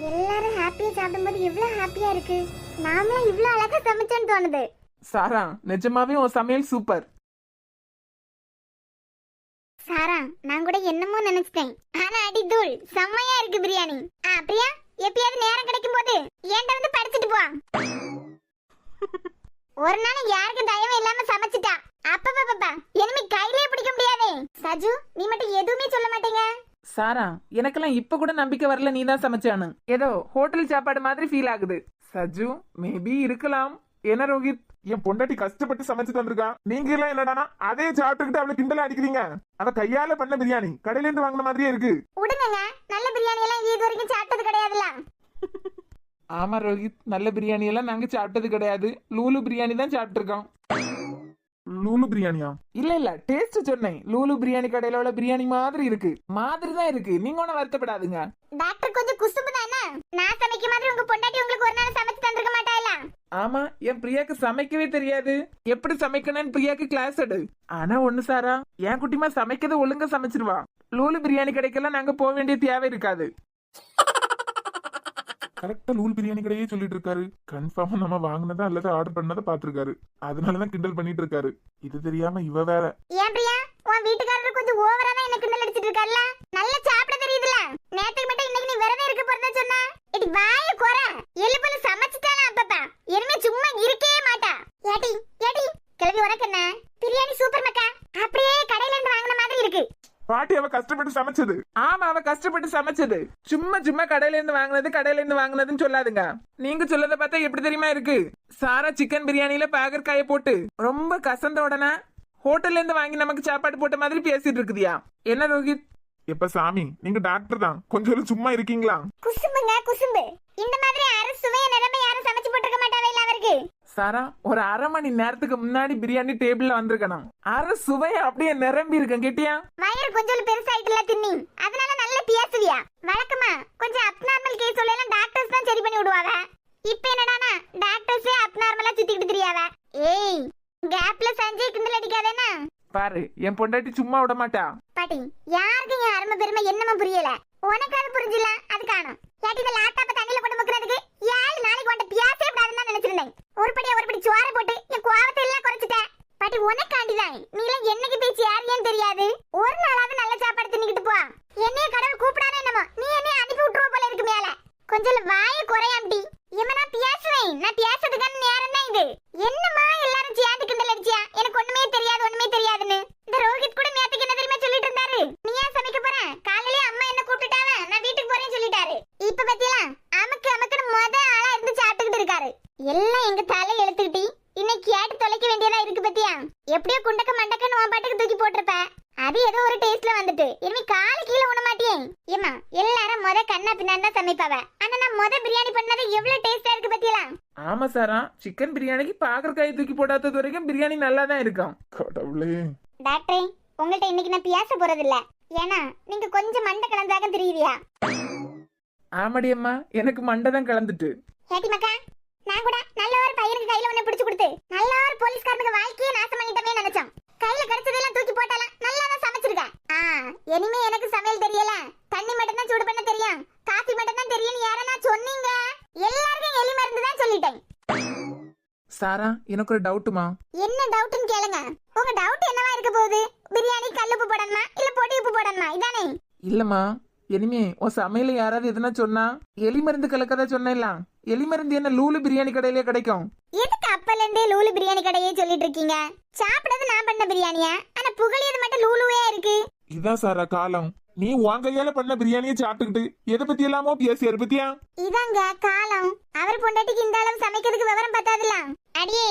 B: எல்லாரும் ஹாப்பியா சாப்பிடும்போது எவ்வளவு ஹாப்பியா இருக்கு. நாமளும் இவ்வளவு அழகா சமைச்சோன்னு தோணுது.
C: சாரா, நிஜமாவே உன் சமையல் சூப்பர்.
B: சாரா, நான் கூட என்னமோ நினைச்சிட்டேன். ஆனா அடி தூள் செம்மையா இருக்கு பிரியாணி. பிரியா, எப்பயாவது நேரம் கிடைக்கும் போது ஏன்ட வந்து படிச்சிட்டு போ. ஒரு நாள் யாருக்கு தயவு இல்லாம சமைச்சிட்டா அப்பப்பா இனிமே கையிலே பிடிக்க முடியாதே. சஜு, நீ மட்டும் எதுவுமே சொல்ல மாட்டீங்க.
C: சாரா, எனக்கெல்லாம் இப்ப கூட நம்பிக்கை வரல நீ தான் சமைச்சானு. ஏதோ ஹோட்டல் சாப்பாடு மாதிரி ஃபீல் ஆகுது. சஜு, மேபி இருக்கலாம். என்ன ரோஹித்?
D: என் பொண்டாட்டி கஷ்டப்பட்டு சமைச்சிட்டு வந்திருக்கா, நீங்க எல்லாம் என்னடானா அதே சாப்பிட்டுக்கிட்டு அவளை கிண்டல அடிக்கிறீங்க. அவ கையால பண்ண பிரியாணி கடையில இருந்து வாங்கின மாதிரியே இருக்கு.
B: விடுங்க, நல்ல பிரியாணி எல்லாம் இது வரைக்கும் சாப்பிட்டது கிடையாதுல.
C: ஆமா ரோஹித், நல்ல பிரியாணி எல்லாம் நாங்க சாப்பிட்டது கிடையாது. லூலு பிரியாணி தான் சாப்பிட்டு இருக்கோம்.
D: லூலு பிரியாணியா?
C: இல்ல டேஸ்ட் சொன்னேன். லூலு பிரியாணி கடையில உள்ள பிரியாணி மாதிரி இருக்கு. மாதிரி தான் இருக்கு, நீங்க ஒன்னும் வருத்தப்படாதுங்க.
B: டாக்டர் கொஞ்சம் குசும்பு தானே. நான் சமைக்க மாதிரி உங்க பொண்டாட்டி உங்களுக்கு ஒரு நாள் சமைச்சு தந்திருக்க மாட்டாளா?
C: ஆமா, என் பிரியாக்கு சமைக்கவே தெரியாது. எப்படி சமைக்கணும்னு பிரியாக்கு கிளாஸ் எடு. ஆனா ஒண்ணு சாரா, என் குட்டிமா சமைக்கிறத ஒழுங்கா சமைச்சிருவா. லூலு பிரியாணி கடைக்கெல்லாம் நாங்க போக வேண்டிய தேவை இருக்காது.
D: கரெக்டா லூல் பிரியாணி கடையே சொல்லிட்டு இருக்காரு. கன்ஃபார்மா நம்ம வாங்கினதா அல்லது ஆர்டர் பண்ணதை பாத்துருக்காரு. அதனாலதான் கிண்டல் பண்ணிட்டு இருக்காரு. இது தெரியாம இவ வேற.
B: ஏன் பிரியா, உன் வீட்டுக்காரர் கொஞ்சம் ஓவரா தான் எனக்கு கிண்டல் அடிச்சிட்டு இருக்காருல. நல்லா சாப்பிட தெரியுதுல. நேத்துக்கு மட்டும் இன்னைக்கு நீ விரதம் இருக்க போறதா சொன்ன. இடி வாய குறை. எலுப்பல சமைச்சிட்டாலாம் அப்பப்பா. இனிமே சும்மா இருக்கவே மாட்டா. ஏடி கிளவி உனக்கென்ன? பிரியாணி சூப்பர் மக்கா. அப்படியே கடையில இருந்து வாங்கின மாதிரி இருக்கு.
D: பாட்டி அவ கஷ்டப்பட்டு சமைச்சது.
C: ஆமா, அவ கஷ்டப்பட்டு சமைச்சது. சும்மா கடையில இருந்து வாங்கினதுன்னு சொல்லாதுங்க. நீங்க சொல்லத பார்த்தா எப்படி தெரியுமா இருக்கு? சாரா சிக்கன் பிரியாணில பாகற்காய போட்டு ரொம்ப கசந்த உடனே ஹோட்டல்ல இருந்து வாங்கி நமக்கு சாப்பாடு போட்ட மாதிரி பேசிட்டு இருக்குதியா. என்ன ரோஹித்?
D: எப்ப சாமி, நீங்க டாக்டர் தான், கொஞ்சம் சும்மா இருக்கீங்களா?
B: குசும்பு. இந்த மாதிரி அரசுவைய நிலைமை யாரும் சமைச்சு போட்டுருக்க மாட்டாவே இல்ல அவருக்கு.
C: சாரா, ஒரு அரை மணி நேரத்துக்கு முன்னாடி பிரியாணி டேபிள்ல வந்திருக்கணும். அரை சுவைய அப்படியே நிரம்பி இருக்கேன் கேட்டியா?
B: வயிறு கொஞ்சம் பெருசாயிட்டுல தின்னி, அதனால நல்ல பேசுவியா. வழக்கமா கொஞ்சம் அப்நார்மல் கேஸ் எல்லாம் டாக்டர்ஸ் தான் சரி பண்ணி விடுவாங்க. இப்ப என்னடானா டாக்டர்ஸே அப்நார்மலா சுத்திக்கிட்டு தெரியாவ. ஏய், கேப்ல சஞ்சய் கிண்டல் அடிக்காதேனா?
C: பாரு, என் பொண்டாட்டி சும்மா விட மாட்டா.
B: பாட்டி, யாருக்கு என் அருமை பெருமை என்னமோ புரியல. உனக்கு அது புரிஞ்சில, அது காணும். ஏட்டி, இந்த லேப்டாப்ப தண்ணியில போட்டு முக்கிறதுக்கு 7 நாளைக்கு உன்ட்ட பியாசே விடாதுன்னு தான் நினைச்சிருந்தேன். ஒரு படி சோறு போட்டு என் கோவத்தை எல்லாம் குறைச்சிட்டேன். பாட்டி, உனக்காண்டிதான். நீ எல்லாம் என்னைக்கு பேசி யாருன்னு தெரியாது. ஒரு நாளாவது நல்ல சாப்பாடு தின்னுக்கிட்டு போ. என்னைய கடவுள் கூப்பிடானே என்னமோ நீ என்னைய அனுப்பி விட்டுருவ போல இருக்கு மேல. கொஞ்சம் வாய குறையாம்டி. ஏமா நான் பேசுவேன். நான் பேசுறதுக்கான நேரம் தான் இது. என்னமா எல்லாரும் சேர்ந்து கிண்டல் அடிச்சியா? எனக்கு ஒண்ணுமே தெரியாதுன்னு. இந்த ரோஹித் கூட நேத்துக்கு என்ன தெரியுமா சொல்லிட்டு இருந்தாரு? நீ ஏன் சமைக்க போற? காலையிலே அம்மா என்ன கூப்பிட்டுட்டாவ, நான் வீட்டுக்கு போறேன்னு சொல்லிட்டாரு. இப்ப பத்தியா அமுக்குன்னு ஆளா இருந்து சாப்பிட்டுக்கிட்டு இருக்காரு. எல்லாம் எங்க தலை எழுத்துக்கிட்டி. இன்னைக்கு கேட்டு தொலைக்க வேண்டியதா இருக்கு பத்தியா. எப்படியோ குண்டக்க மண்டக்கன்னு உன் பாட்டுக்கு தூக்கி போட்டிருப்ப. அது ஏதோ ஒரு டேஸ்ட்ல வந்துட்டு இனிமே காலு கீழே உண மாட்டியே. ஏமா, எல்லாரும் கண்ணா பின்னாடி தான் சமைப்பாவ. ஆனா நான் பிரியாணி பண்ணது எவ்வளவு டேஸ்டா இருக்கு பத்தியா.
C: ஆமா சாரா, சிக்கன் பிரியாணிக்கு பாகற்காய் தூக்கி போடாதது வரைக்கும் பிரியாணி நல்லா தான் இருக்கும்.
D: கடவுளே.
B: டாக்டரே, உங்கள்ட்ட இன்னைக்கு நான் பேச போறது இல்ல. ஏன்னா நீங்க கொஞ்சம் மண்டை கலந்தாக தெரியுதியா.
C: ஆமாடி அம்மா, எனக்கு மண்டை தான் கலந்துட்டு.
B: ஏட்டி மக்கா, நான் கூட நல்ல ஒரு பையனுக்கு கையில ஒண்ணு பிடிச்சு கொடுத்து நல்ல ஒரு போலீஸ்காரனுக்கு வாழ்க்கையே நாசம் பண்ணிட்டமே நினைச்சோம். கையில கிடைச்சதெல்லாம் தூக்கி போட்டாலாம். நல்லா தான் சமைச்சிருக்கேன். இனிமே எனக்கு சமையல் தெரியல. தண்ணி மட்டும் தான் சூடு பண்ண தெரியும், காஃபி மட்டும் தான் தெரியும். யாரனா சொன்னீங்க? எல்லாருக்கும் எலி மருந்து தான் சொல்லிட்டேன்.
C: சாரா, எனக்கு ஒரு டவுட்டுமா.
B: என்ன டவுட்னு கேளுங்க. உங்க டவுட் என்னவா இருக்க போகுது? பிரியாணி கல்லுப்பு போடணுமா இல்ல பொடி உப்பு போடணுமா? இதானே.
C: இல்லம்மா, இனிமே உன் சமையல யாராவது எதுனா சொன்னா எலி மருந்து கலக்கதா சொன்னேன். எலி மருந்து என்ன லூலு பிரியாணி கடையிலே கிடைக்கும்?
B: எதுக்கு அப்பல இருந்தே லூலு பிரியாணி கடையே சொல்லிட்டு இருக்கீங்க? சாப்பிடுறது நான் பண்ண பிரியாணியா? ஆனா புகழியது மட்டும் லூலுவே இருக்கு.
D: இதான் சாரா காலம். நீ உன் கையால பண்ண பிரியாணியை சாப்பிட்டுக்கிட்டு எதை பத்தி எல்லாமோ பேசியாரு பத்தியா?
B: இதாங்க காலம். அவர் பொண்டாட்டிக்கு இந்த அளவு சமைக்கிறதுக்கு விவரம் பத்தாதுல. அடியே,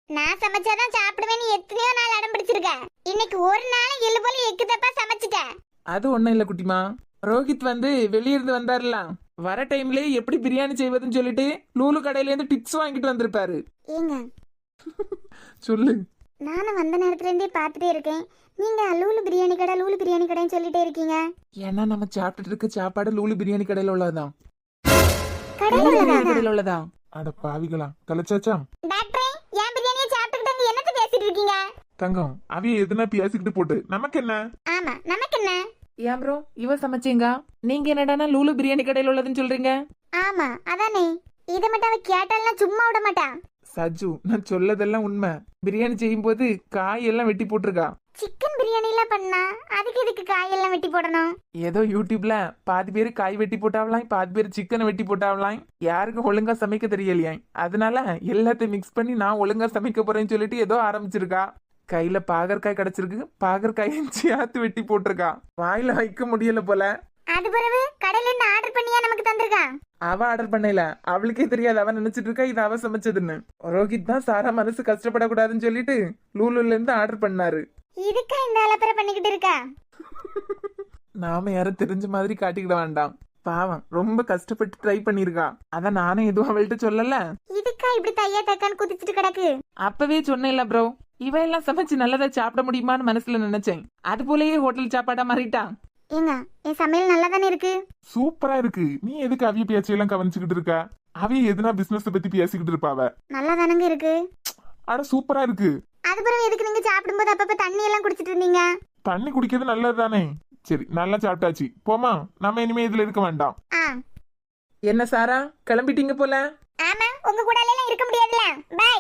B: நான் சமைச்சாதான் சாப்பிடுவேன்னு எத்தனையோ நாள் அடம் பிடிச்சிருக்க. இன்னைக்கு ஒரு நாள் எள்ளு போல எக்கு தப்பா சமைச்சிட்டேன்.
C: அது ஒண்ணும் இல்ல குட்டிமா. ரோஹித் வந்து வெளியிருந்து வந்தாருல, வர டைம்லயே எப்படி பிரியாணி செய்வதுன்னு சொல்லிட்டு லூலு கடையில இருந்து டிப்ஸ் வாங்கிட்டு வந்திருப்பாரு.
B: ஏங்க,
C: சொல்லு.
B: நானும் வந்த நேரத்துல இருந்தே பாத்துட்டே இருக்கேன். நீங்க லூலு பிரியாணி கடை லூலு பிரியாணி கடைன்னு சொல்லிட்டே இருக்கீங்க.
C: ஏன்னா நம்ம சாப்பிட்டுட்டு இருக்க சாப்பாடு லூலு பிரியாணி கடையில உள்ளதான்.
B: கடையில
C: உள்ளதான்.
D: அட பாவிகளா, கலைச்சாச்சா?
B: டாக்டரே, ஏன் பிரியாணியை சாப்பிட்டுக்கிட்டு என்னத்த பேசிட்டு இருக்கீங்க?
D: தங்கம், அவைய எதுனா பேசிக்கிட்டு போட்டு நமக்கு என்ன?
B: ஆமா, நமக்கு என்ன?
C: ஏன் ப்ரோ இவ சமைச்சீங்க, நீங்க என்னடானா லூலு பிரியாணி கடையில உள்ளதுன்னு சொல்றீங்க?
B: ஆமா, அதானே. இத மட்டும் அவ கேட்டாலாம் சும்மா விட மாட்டா.
C: சஜு, நான் சொல்லதெல்லாம் உண்மை. பிரியாணி செய்யும் போது காய் எல்லாம் வெட்டி போட்டிருக்கா.
B: சிக்கன் பிரியாணி எல்லாம் பண்ணா அதுக்கு எதுக்கு காயெல்லாம் வெட்டி போடணும்?
C: ஏதோ யூடியூப்ல பாதி பேர் காய் வெட்டி போட்டாவலாம், பாதி பேர் சிக்கனை வெட்டி போட்டாவலாம். யாருக்கும் ஒழுங்கா சமைக்க தெரியலையா, அதனால எல்லாத்தையும் மிக்ஸ் பண்ணி நான் ஒழுங்கா சமைக்க போறேன்னு சொல்லிட்டு ஏதோ ஆரம்பிச்சிருக்கா. கையில பாகற்காய் கிடைச்சிருக்கு, பாகற்காயும் சேர்த்து வெட்டி போட்டிருக்கா. வாயில வைக்க முடியல போல.
B: அது பிறகு கடையில இருந்து ஆர்டர் பண்ணியா நமக்கு தந்திருக்கா?
C: அவ ஆர்டர் பண்ணல, அவளுக்கே தெரியாது. அவன் நினைச்சிட்டு இருக்கா இது அவ சமைச்சதுன்னு. ரோஹித் தான் சாரா மனசு கஷ்டப்படக்கூடாதுன்னு சொல்லிட்டு லூலுல இருந்து ஆர்டர் பண்ணாரு.
B: இதுக்கா இந்த அலப்பறை பண்ணிக்கிட்டு இருக்கா?
C: நாம யாரும் தெரிஞ்ச மாதிரி காட்டிக்கிட வேண்டாம். பாவம், ரொம்ப கஷ்டப்பட்டு ட்ரை பண்ணிருக்கா. அதான் நானும் எதுவும் அவள்கிட்ட சொல்லல.
B: இதுக்கா இப்படி தையா தக்கான்னு குதிச்சுட்டு கிடக்கு?
C: அப்பவே சொன்னேன்ல ப்ரோ, இவ எல்லாம் சமைச்சு நல்லதா சாப்பிட முடியுமான்னு மனசுல நினைச்சேன். அது போலயே ஹோட்டல் சாப்பாடா மாறிட்டான்.
B: ஏங்க, என் சமையல் நல்லா தானே இருக்கு?
D: சூப்பரா இருக்கு. நீ எதுக்கு அவிய பேச்சையெல்லாம் கவனிச்சுக்கிட்டு இருக்க? அவிய எதுனா பிசினஸ் பத்தி பேசிக்கிட்டு இருப்பாவ.
B: நல்லா தானங்க இருக்கு.
D: அட சூப்பரா இருக்கு.
B: அது பிறகு எதுக்கு நீங்க சாப்பிடும்போது அப்பப்ப தண்ணி எல்லாம் குடிச்சிட்டு இருந்தீங்க?
D: தண்ணி குடிக்கிறது நல்லது தானே. சரி, நல்லா சாப்பிட்டாச்சு, போமா. நம்ம இனிமே இதுல இருக்க வேண்டாம்.
B: ஆ,
C: என்ன சாரா, கிளம்பிட்டீங்க போல?
B: ஆமா, உங்க கூட எல்லாம் இருக்க முடியாதுல. பை.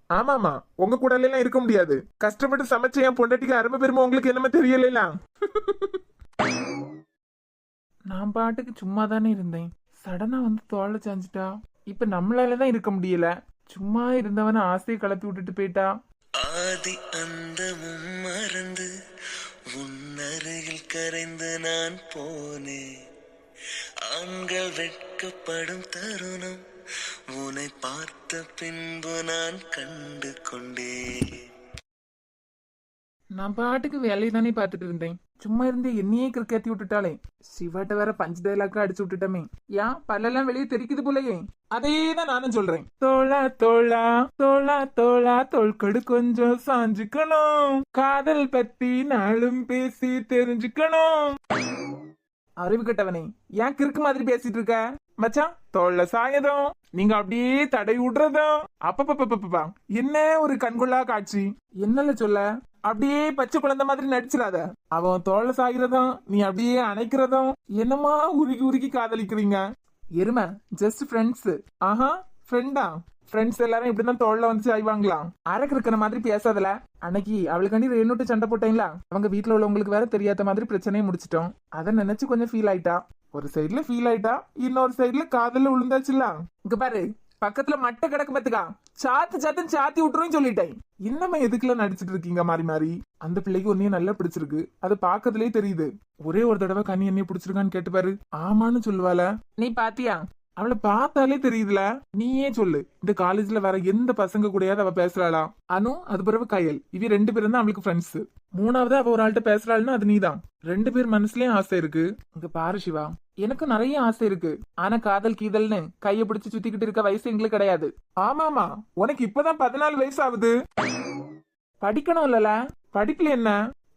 D: ஆமாமா, உங்க கூட எல்லாம் இருக்க முடியாது. கஷ்டப்பட்டு சமைச்ச என் பொண்டாட்டிக்கு அருமை பெருமை உங்களுக்கு என்னமே தெரியலாம்.
C: நான் பாட்டுக்கு சும்மா தானே இருந்தேன். சடனா வந்து தோலை சாஞ்சிட்டா. இப்ப நம்மளாலதான் இருக்க முடியல. சும்மா இருந்தவன ஆசையை கலப்பி விட்டுட்டு போயிட்டா.
A: ஆதி அந்தமும் மறந்து உன்னருகில் கரைந்து நான் போனேன். ஆண்கள் வெட்கப்படும் தருணம் உன்னை பார்த்த பின்பு நான் கண்டு கொண்டேன்.
C: நான் பாட்டுக்கு வேலையை தானே பார்த்துட்டு இருந்தேன். சும்மா இருந்து என்னையே கிறுக்கேத்தி விட்டுட்டாளே. சிவாட்ட வேற பஞ்சு டைலாக்கா அடிச்சு விட்டுட்டமே. ஏன் பல்லெல்லாம் வெளியே தெரிக்குது போலயே.
D: அதேதான் நானும் சொல்றேன்.
C: தோளா தோளா தோளா தோளா தோள்கடு கொஞ்சம் சாஞ்சுக்கணும். காதல் பத்தி நாளும் பேசி தெரிஞ்சுக்கணும். அறிவு கட்டவனே, ஏன் கிறுக்கு மாதிரி பேசிட்டு இருக்க? மச்சான், தோல்ல சாயதும் நீங்க அப்படியே தடை விடுறதும் அப்பப்பா என்ன ஒரு கண்கொள்ளா காட்சி. என்னல சொல்ல, அப்படியே பச்சை குழந்தை மாதிரி நடிச்சிடாத. அவன் தோல்ல சாகிறதும் நீ அப்படியே அணைக்கிறதும் என்னமா உருகி உருகி காதலிக்கிறீங்க. எருமை, ஜஸ்ட் ஃப்ரெண்ட்ஸ். ஆஹா, ஃப்ரெண்டா? ஃப்ரெண்ட்ஸ் எல்லாரும் இப்படிதான் தோல்ல வந்து சாய்வாங்களாம். அரக்கு இருக்கிற மாதிரி பேசாதல. அன்னைக்கு அவளுக்காண்டி ரேணுட்டு சண்டை போட்டேங்களா, அவங்க வீட்டுல உள்ளவங்களுக்கு வேற தெரியாத மாதிரி பிரச்சனையை முடிச்சிட்டோம். அதை நினைச்சு கொஞ்சம் ஃபீல் ஆயிட்டா. ஒரு சைடுல ஃபீல் ஆயிட்டா, இன்னொரு சைடுல காதல்ல விழுந்தாச்சுல. இங்க பாரு, பக்கத்துல மட்டை கிடக்கு பத்துக்கா, சாத்துன்னு சாத்தி விட்டுருன்னு சொல்லிட்டேன். இன்னமே எதுக்குல நடிச்சிட்டு இருக்கீங்க மாறி மாறி? அந்த பிள்ளைக்கு ஒன்னையும் நல்லா பிடிச்சிருக்கு, அது பாக்கறதுலயே தெரியுது. ஒரே ஒரு தடவை கனி என்னைய பிடிச்சிருக்கான்னு கேட்டு பாரு, ஆமான்னு சொல்லுவாள. நீ பாத்தியா? அவளை பார்த்தாலே தெரியுதுல. நீயே சொல்லு, இந்த காலேஜ்ல வேற எந்த பசங்க கூடயாவது அவ பேசுறாளா? அனு, அது பிறகு கயல், இவ 2 பேரும் தான் அவளுக்கு ஃப்ரெண்ட்ஸ். 3வது அவ ஒரு ஆள்கிட்ட பேசுறாள்னா அது நீதான். 2 பேர் மனசுலயும் ஆசை இருக்கு. இங்க பாரு சிவா, எனக்கு நிறைய ஆசை இருக்கு. ஆனா காதல் கீதல்னு கைய பிடிச்சு சுத்திக்கிட்டு இருக்க வயசு எங்களுக்கு கிடையாது.
D: ஆமாமா, உனக்கு இப்பதான் 14 வயசு ஆகுது.
C: படிக்கணும் இல்லல?
D: படிப்புல என்ன?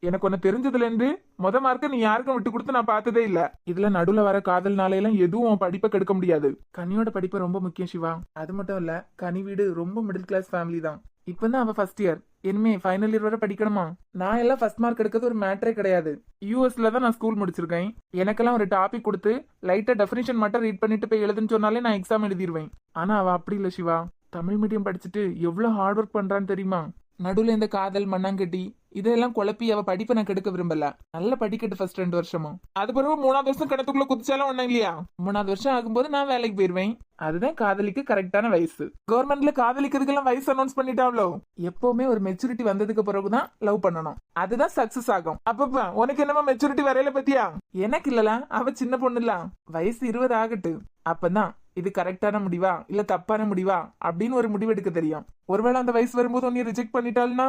D: எனக்கு ஒன்னு தெரிஞ்சதுல இருந்து மொத மார்க்க நீ யாருக்கும் விட்டு கொடுத்து நான் பார்த்ததே இல்ல. இதுல நடுவுல வர காதல்னால எல்லாம் எதுவும் உன் படிப்பை கெடுக்க முடியாது.
C: கனியோட படிப்பு ரொம்ப முக்கியம் சிவா. அது மட்டும் இல்ல, கனி வீடு ரொம்ப மிடில் கிளாஸ் ஃபேமிலி தான். இப்பதான் அவ ஃபர்ஸ்ட் இயர், இனிமே ஃபைனல் இயர் வரை படிக்கணுமா? நான் எல்லாம் ஃபர்ஸ்ட் மார்க் எடுக்கிறது ஒரு மேட்டரே கிடையாது. யூஎஸ்ல தான் நான் ஸ்கூல் முடிச்சிருக்கேன். எனக்கெல்லாம் ஒரு டாபிக் கொடுத்து லைட்டா டெஃபினிஷன் மட்டும் ரீட் பண்ணிட்டு போய் எழுதுன்னு சொன்னாலே நான் எக்ஸாம் எழுதிருவேன். ஆனா அவ அப்படி இல்ல சிவா. தமிழ் மீடியம் படிச்சுட்டு எவ்வளவு ஹார்ட் ஒர்க் பண்றான்னு தெரியுமா? நடுவுல இந்த காதல் மண்ணாங்கட்டி இதெல்லாம் குழப்பி அவ படிப்பை நான் கெடுக்க விரும்பல. நல்ல படிக்கட்டு ஃபர்ஸ்ட் 2 வருஷமும். அது பிறகு 3வது வருஷம் கிணத்துக்குள்ள குதிச்சாலும் ஒண்ணும் இல்லையா. 3வது வருஷம் ஆகும்போது நான் வேலைக்கு போயிருவேன். அதுதான் காதலிக்கு கரெக்டான வயசு. கவர்மெண்ட்ல காதலிக்கிறதுக்கெல்லாம் வயசு அனௌன்ஸ் பண்ணிட்டாவளோ. எப்பவுமே ஒரு மெச்சூரிட்டி வந்ததுக்கு பிறகுதான் லவ் பண்ணணும். அதுதான் சக்சஸ் ஆகும். அப்பப்ப உனக்கு என்னமா மெச்சூரிட்டி வரையில பத்தியா? எனக்கு இல்லல, அவ சின்ன பொண்ணு இல்ல, வயசு 20 ஆகட்டு. அப்பதான் இது கரெக்டான முடிவா இல்ல தப்பான முடிவா அப்படின்னு ஒரு முடிவு எடுக்க தெரியும். ஒருவேளை அந்த வயசு வரும்போது உன்னை ரிஜெக்ட் பண்ணிட்டாள்னா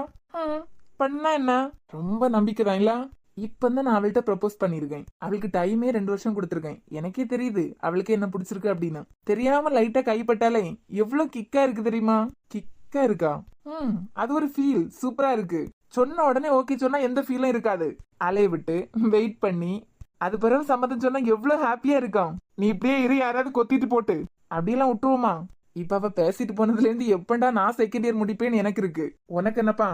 C: பண்ணா என்ன? ரொம்ப நம்பிக்கை தான் இல்ல. இப்பதான் நான் அவள்கிட்ட ப்ரப்போஸ் பண்ணிருக்கேன். அவளுக்கு டைமே 2 வருஷம் கொடுத்துருக்கேன். எனக்கே தெரியுது அவளுக்கு என்ன பிடிச்சிருக்கு அப்படின்னு. தெரியாம லைட்டா கைப்பட்டாலே எவ்வளவு கிக்கா இருக்கு தெரியுமா? கிக்கா இருக்கா? அது ஒரு ஃபீல் சூப்பரா இருக்கு. சொன்ன உடனே ஓகே சொன்னா எந்த ஃபீலும் இருக்காது. அலைய விட்டு வெயிட் பண்ணி அது பிறகு சம்மதம் சொன்னா எவ்வளவு ஹாப்பியா இருக்கும். நீ இப்படியே இரு, யாராவது கொத்திட்டு போட்டு அப்படியெல்லாம் விட்டுருவோமா? இப்ப அவ பேசிட்டு போனதுல இருந்து எப்பண்டா நான் செகண்ட் இயர் முடிப்பேன்னு எனக்கு இருக்கு. உனக்கு என்னப்பா?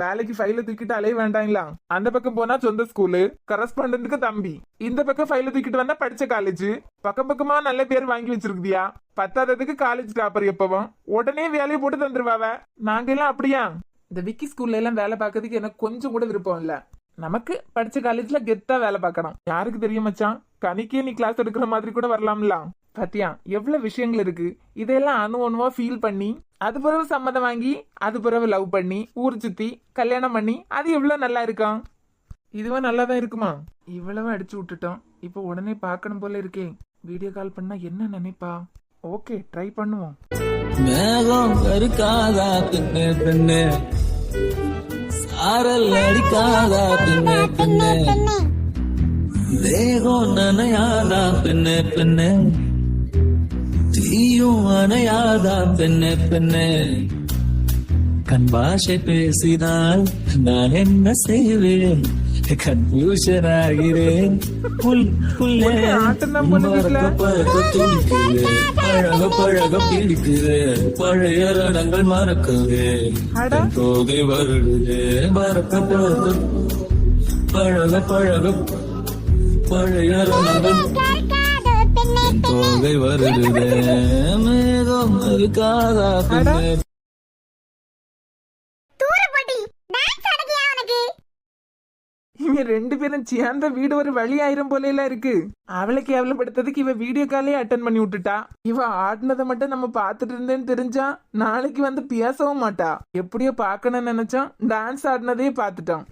C: வேலைக்கு ஃபைல தூக்கிட்டு அலைய வேண்டாங்களா? அந்த பக்கம் போனா சொந்த ஸ்கூலு, கரஸ்பாண்டன்ட்க்கு தம்பி, இந்த பக்கம் ஃபைல தூக்கிட்டு வந்தா படிச்ச காலேஜ். பக்கம் பக்கமா நல்ல பேர் வாங்கி வச்சிருக்கியா? 10ஆவதுக்கு காலேஜ் டாப்பர் எப்பவும் உடனே வேலையை போட்டு தந்துருவாவ. நாங்க எல்லாம் அப்படியா? இந்த விக்கி ஸ்கூல்ல எல்லாம் வேலை பார்க்கறதுக்கு எனக்கு கொஞ்சம் கூட விருப்பம் இல்ல. நமக்கு படிச்ச காலேஜ்ல கெத்தா வேலை பார்க்கணும். யாருக்கு தெரியும் மச்சான், கனிக்கே நீ கிளாஸ் எடுக்கிற மாதிரி கூட வரலாம்ல. பாத்தியா எவ்வளவு விஷயங்கள் இருக்கு. இதெல்லாம் அணுவா ஃபீல் பண்ணி அது பிறகு சம்மதம் வாங்கி அது பிறகு லவ் பண்ணி ஊர் சுத்தி கல்யாணம் பண்ணி அது எவ்வளவு நல்லா இருக்கும். இதுவா நல்லாதான் இருக்குமா? இவ்வளவு அடிச்சு விட்டுட்டோம். இப்ப உடனே பார்க்கணும் போல இருக்கே. வீடியோ கால் பண்ணா என்ன நினைப்பா? ஓகே ட்ரை பண்ணுவோம்.
A: மேகம் கருக்காதா பின்னே பின்னே, சாரல் அடிக்காதா பின்னே பின்னே, தேகம் நனையாதா பின்னே பின்னே, தீயும் அணையாதா பெண்ணே பெண்ணே, கண் பாஷை பேசினால் நான் என்ன செய்வேன், கன்ஃபியூஷன் ஆகிறேன். பழக பழக பிடிக்குது, பழைய ரணங்கள் மறக்குது, தோகை வருடுது மறக்க போது, பழக பழக பழைய ரணங்கள் தோகை வருடுது, மேகம் இருக்காதா பின்னே.
C: இங்க 2 பேரும் சேர்ந்த வீடு ஒரு வழி ஆயிரம் போல எல்லாம் இருக்கு. அவளை கேவலப்படுத்ததுக்கு இவ வீடியோ காலே அட்டன் பண்ணி விட்டுட்டா. இவ ஆடினதை மட்டும் நம்ம பாத்துட்டு இருந்தேன்னு தெரிஞ்சா நாளைக்கு வந்து பேசவும் மாட்டா. எப்படியோ பாக்கணும்னு நினைச்சோம், டான்ஸ் ஆடினதே பாத்துட்டோம்.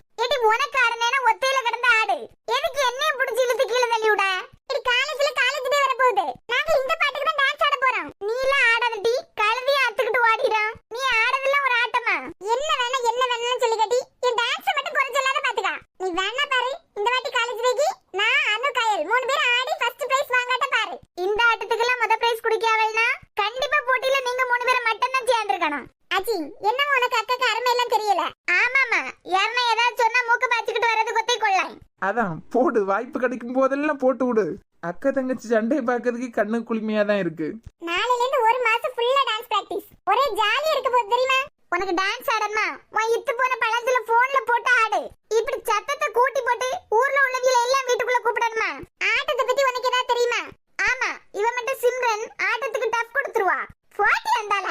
B: உனக்கு ஆடுனேனா ஒத்தையில கிடந்து ஆடு. எதுக்கு என்னையும் புடிச்சு இழுத்து கீழே தள்ளி விட? இது காலேஜ்ல காலேஜ் டே வர போகுது. நாங்க இந்த பாட்டுக்கு தான் டான்ஸ் ஆட போறோம். நீ எல்லாம் ஆடாதடி, கழுதைய அத்துக்கிட்டு ஓடிறோம். நீ ஆடுறதெல்லாம் ஒரு ஆட்டமா? என்ன வேணும்னு சொல்லி கட்டி என் டான்ஸ் மட்டும் குறைஞ்ச இல்லாத பாத்துக்கா. நீ வேணா பாரு, இந்த வாட்டி காலேஜ் டேக்கு நான் அனு கயல் 3 பேர் ஆடி ஃபர்ஸ்ட் பிரைஸ் வாங்காட்ட பாரு. இந்த ஆட்டத்துக்கு எல்லாம் முத பிரைஸ் குடிக்காவல்னா கண்டிப்பா போட்டியில நீங்க 3 பேர் மட்டும் தான் சேர்ந்திருக்கணும். ஆச்சி என்ன உனக்கு அக்கா அருமை எல்லாம் தெரியல? ஆமாமா, யாரனா ஏதாவது சொன்னா மூக்க பாய்ச்சிக்கிட்டு வரது கொத்தை கொள்ளாய்.
C: அதான் போடு, வாய்ப்பு கிடைக்கும் போதெல்லாம் போட்டு விடு. அக்கா தங்கச்சி சண்டையை பாக்குறதுக்கு கண்ணு குளிமையா தான் இருக்கு.
B: நாளைல இருந்து 1 மாசம் ஃபுல்லா டான்ஸ் பிராக்டீஸ். ஒரே ஜாலியா இருக்க போகுது தெரியுமா? உனக்கு டான்ஸ் ஆடணுமா? உன் இத்து போன பழத்துல போன்ல போட்டு ஆடு. இப்படி சத்தத்தை கூட்டி போட்டு ஊர்ல உள்ளவங்க எல்லாம் வீட்டுக்குள்ள கூப்பிடணுமா? ஆட்டத்தை பத்தி உனக்கு ஏதாவது தெரியுமா? ஆமா, இவ மட்டும் சிம்ரன் ஆட்டத்துக்கு டஃப் கொடுத்துருவா. போட்டி அந்தால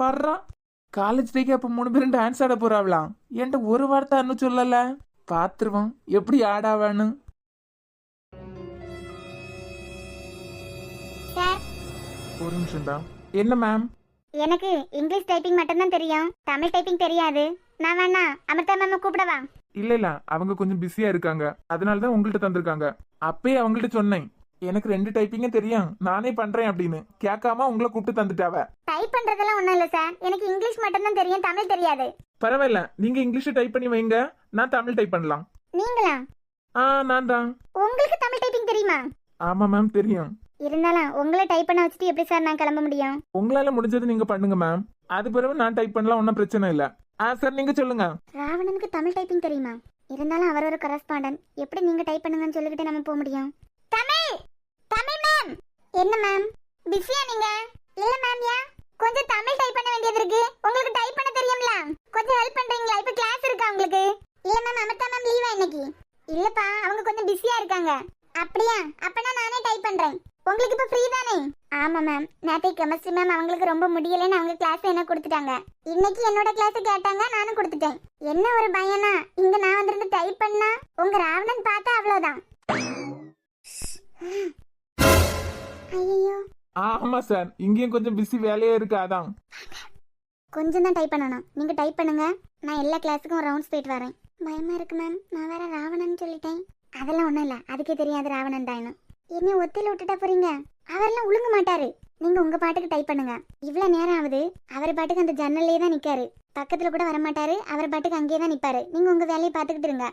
C: பர்றா காலேஜ் டேக்கு அப்ப 3 பேரும் டான்ஸ் ஆட போறாவலாம். என்கிட்ட ஒரு வார்த்தை அன்னு சொல்லல. பாத்துருவோம் எப்படி ஆடாவான்னு. ஒரு நிமிஷம் தான். என்ன மேம்?
B: எனக்கு இங்கிலீஷ் டைப்பிங் மட்டும் தான் தெரியும், தமிழ் டைப்பிங் தெரியாது. நான் வேணா அமிர்தா மேம் கூப்பிடவா?
C: இல்ல அவங்க கொஞ்சம் பிஸியா இருக்காங்க, அதனாலதான் உங்கள்கிட்ட தந்திருக்காங்க. அப்பயே அவங்கள்ட்ட சொன்னேன் எனக்கு 2 டைப்பிங்க தெரியும், நானே பண்றேன் அப்படின்னு. கேட்காம உங்களை கூப்பிட்டு தந்துட்டாவ.
B: டைப் பண்றதெல்லாம் ஒண்ணும் இல்ல சார், எனக்கு இங்கிலீஷ் மட்டும் தான் தெரியும், தமிழ் தெரியாது.
C: பரவாயில்ல, நீங்க இங்கிலீஷ் டைப் பண்ணி வைங்க, நான் தமிழ் டைப் பண்ணலாம்.
B: நீங்களா?
C: நான் தான்.
B: உங்களுக்கு தமிழ் டைப்பிங் தெரியுமா?
C: ஆமா மேம் தெரியும்.
B: இருந்தாலும் உங்களை டைப் பண்ண வச்சுட்டு எப்படி சார் நான் கிளம்ப முடியும்?
C: உங்களால முடிஞ்சது நீங்க பண்ணுங்க மேம், அது பிறகு நான் டைப் பண்ணலாம், ஒன்னும் பிரச்சனை இல்ல. சார் நீங்க சொல்லுங்க.
B: ராவணனுக்கு தமிழ் டைப்பிங் தெரியுமா? இருந்தாலும் அவர் ஒரு கரஸ்பாண்டன்ட், எப்படி நீங்க டைப் பண்ணுங்கன்னு சொல்லிக்கிட்டு நம்ம போக முடியும்? தமிழ் தமிழ் மேம். என்ன மேம் பிஸியா நீங்க? இல்ல மேம், ஏன் கொஞ்சம் தமிழ் டைப் பண்ண வேண்டியது இருக்கு. உங்களுக்கு டைப் பண்ண தெரியும்ல, கொஞ்சம் ஹெல்ப் பண்றீங்களா? இப்ப கிளாஸ் இருக்கா உங்களுக்கு? இல்ல மேம், அமிர்தா மேம் லீவா இன்னைக்கு? இல்லப்பா, அவங்க கொஞ்சம் பிஸியா இருக்காங்க. அப்படியா? அப்பனா நானே டைப் பண்றேன். உங்களுக்கு இப்ப ஃப்ரீ தானே? ஆமா மேம், நேத்து கெமிஸ்ட்ரி மேம் அவங்களுக்கு ரொம்ப முடியலைன்னு அவங்க கிளாஸ் என்ன கொடுத்துட்டாங்க. இன்னைக்கு என்னோட கிளாஸ் கேட்டாங்க, நானும் கொடுத்துட்டேன். என்ன ஒரு பயனா, இங்க நான் வந்திருந்து டைப் பண்ணா உங்க ராவணன் பார்த்தா அவ்வளவுதான். ஐயோ,
C: ஆமா சார், இங்கேயும் கொஞ்சம் பிஸி வேலையா இருக்கு, அதான்.
B: கொஞ்சம் தான் டைப் பண்ணணும். நீங்க டைப் பண்ணுங்க, நான் எல்லா கிளாஸுக்கும் ரவுண்ட்ஸ் போயிட்டு வரேன். பயமா இருக்கு மேம், நான் வேற ராவணன் சொல்லிட்டேன். அதெல்லாம் ஒண்ணும் இல்ல, அதுக்கே தெரியாது ராவணன் தான். என்ன ஒத்தில விட்டுட்டா போறீங்க? அவரெல்லாம் ஒழுங்க மாட்டாரு. நீங்க உங்க பாட்டுக்கு டைப் பண்ணுங்க. இவ்வளவு நேரம் ஆகுது, அவர் பாட்டுக்கு அந்த ஜன்னல்லே தான் நிக்காரு. பக்கத்துல கூட வர மாட்டாரு, அவர் பாட்டுக்கு அங்கேயே தான் நிப்பாரு. நீங்க உங்க வேலையை பாத்துக்கிட்டு இருங்க.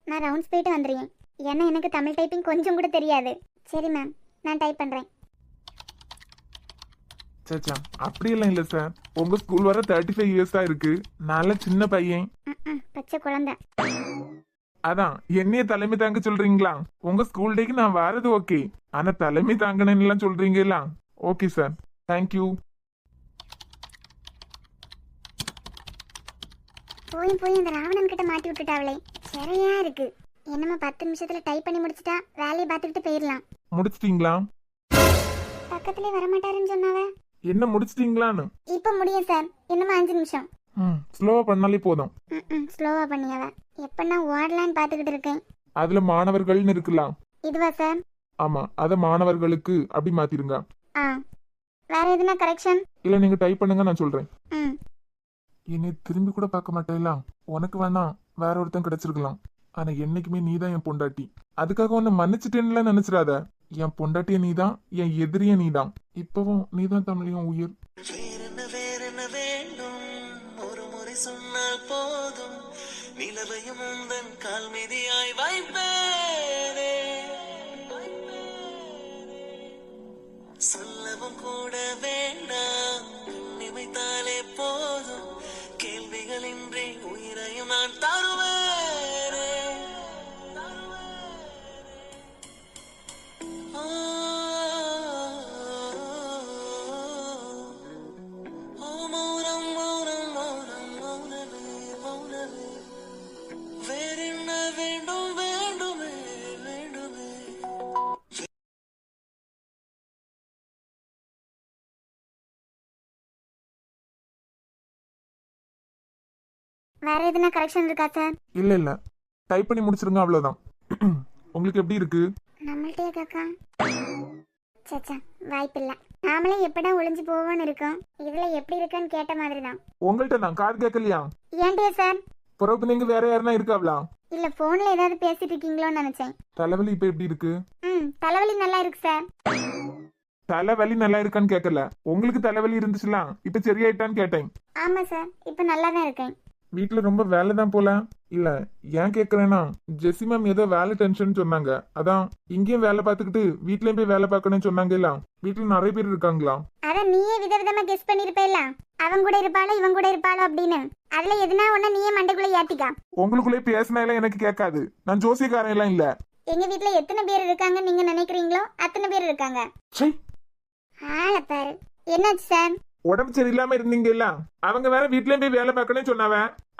B: நான் ரவுண்ட்ஸ் போயிட்டு வந்துடுறேன். ஏன்னா எனக்கு தமிழ் டைப்பிங் கொஞ்சம் கூட தெரியாது. சரி மேம், நான் டைப் பண்றேன்.
C: சச்சா, அப்படியெல்லாம் இல்ல சார். உங்க ஸ்கூல் வர 35 இயர்ஸ் தான் இருக்கு. நல்ல சின்ன பையன்.
B: பச்சை குழந்தை.
C: அதான் என்னைய தலைமை தாங்க சொல்றீங்களா? உங்க ஸ்கூல் டேக்கு நான் வரது ஓகே, ஆனா தலைமை தாங்கணும்னு எல்லாம் சொல்றீங்களா? Okay sir, thank you.
B: போய் இந்த ராவணன் கிட்ட மாட்டி விட்டுட்டாவளே, சரியா இருக்கு. என்னமா 10 நிமிஷத்துல டைப் பண்ணி முடிச்சிட்டா வேலையை பார்த்துக்கிட்டு போயிடலாம்.
C: முடிச்சிட்டீங்களா?
B: பக்கத்துலயே வரமாட்டாருன்னு சொன்னாவ.
C: என்ன முடிச்சிட்டீங்களான்னு?
B: இப்ப முடியும் சார், இன்னும் 5 நிமிஷம்.
C: ஸ்லோவா பண்ணாலே போதும்.
B: ஸ்லோவா பண்ணியாவ. எப்ப நான் ஓடலான்னு பாத்துக்கிட்டு இருக்கேன்.
C: அதுல மாணவர்கள்னு இருக்கலாம்.
B: இதுவா சார்?
C: ஆமா, அத மாணவர்களுக்கு அப்படி மாத்திருங்க.
B: வேற எதுனா கரெக்ஷன்?
C: இல்ல, நீங்க டைப் பண்ணுங்க, நான் சொல்றேன்.
B: ம்.
C: என்னை திரும்பி கூட பார்க்க மாட்டேல. உனக்கு வேணா வேற ஒருத்தன் கிடைச்சிருக்கலாம், ஆனா என்னைக்குமே நீதான் என் பொண்டாட்டி. அதுக்காக உன்னை மன்னிச்சிட்டேன்னு நினைச்சிடாத. என் பொண்டாட்டிய நீதான், என் எதிரிய நீதான். இப்பவும் நீதான் தமிழையும் உயிர்.
E: ஒரு முறை சொன்னால் போதும், நிலவையும் உந்தன் கால் மீதியாய் வைப்பேனே. சொல்லவும் கூட வேண்டாம், நினைத்தாலே போதும், கேள்விகளின்றி உயிரையும் நான் தருவேனே.
B: வேற எதுனா கரெக்ஷன் இருக்கா சார்?
C: இல்ல, டைப் பண்ணி முடிச்சிருங்க, அவ்வளவுதான். உங்களுக்கு எப்படி இருக்கு?
B: நம்மள்ட்டே காக்கா. சச்சா, வாய்ப்பில்ல. நாமளே எப்படா ஒளிஞ்சு போவோன்னு இருக்கோம், இதுல எப்படி இருக்குன்னு கேட்ட மாதிரி தான்.
C: உங்கள்ட்ட நான் காது கேட்கலையா?
B: ஏன்டே சார்?
C: பிறகு நீங்க வேற யாருன்னா இருக்காவளா?
B: இல்ல, போன்ல ஏதாவது பேசிட்டு இருக்கீங்களோன்னு நினைச்சேன்.
C: தலைவலி இப்ப எப்படி இருக்கு?
B: தலைவலி நல்லா இருக்கு சார்.
C: தலைவலி நல்லா இருக்கான்னு கேட்கல, உங்களுக்கு தலைவலி இருந்துச்சுலாம், இப்ப சரியாயிட்டான்னு கேட்டேன்.
B: ஆமா சார், இப்ப நல்லா தான் இருக்கேன்.
C: வீட்டுல ரொம்ப வேலை தான் போல. இல்ல, ஏன் கேக்குறேன்னா ஜெசி மேம் ஏதோ வேலை டென்ஷன் சொன்னாங்க, அதான் இங்கேயும் வேலை பார்த்துக்கிட்டு வீட்லயும் போய் வேலை பார்க்கணும்னு சொன்னாங்க. இல்ல, வீட்டுல நிறைய பேர் இருக்காங்களா?
B: அதான் நீயே விதவிதமா கெஸ் பண்ணிருப்பேல, அவன் கூட இருப்பாளோ இவன் கூட இருப்பாளோ அப்படின்னு. அதுல எதுனா ஒண்ணு நீயே மண்டைக்குள்ள ஏத்திக்கா.
C: உங்களுக்குள்ளே பேசினா எல்லாம் எனக்கு கேட்காது, நான் ஜோசியக்காரன் எல்லாம் இல்ல.
B: எங்க வீட்டுல எத்தனை பேர் இருக்காங்க நீங்க நினைக்கிறீங்களோ அத்தனை பேர் இருக்காங்க. ஆளை பாரு. என்னாச்சு சார்?
C: உடம்பு சரியில்லாம இருந்தீங்கல்ல, அவங்க வேற வீட்லயும் போய் வேலை பார்க்கணும்னு சொன்னாவ,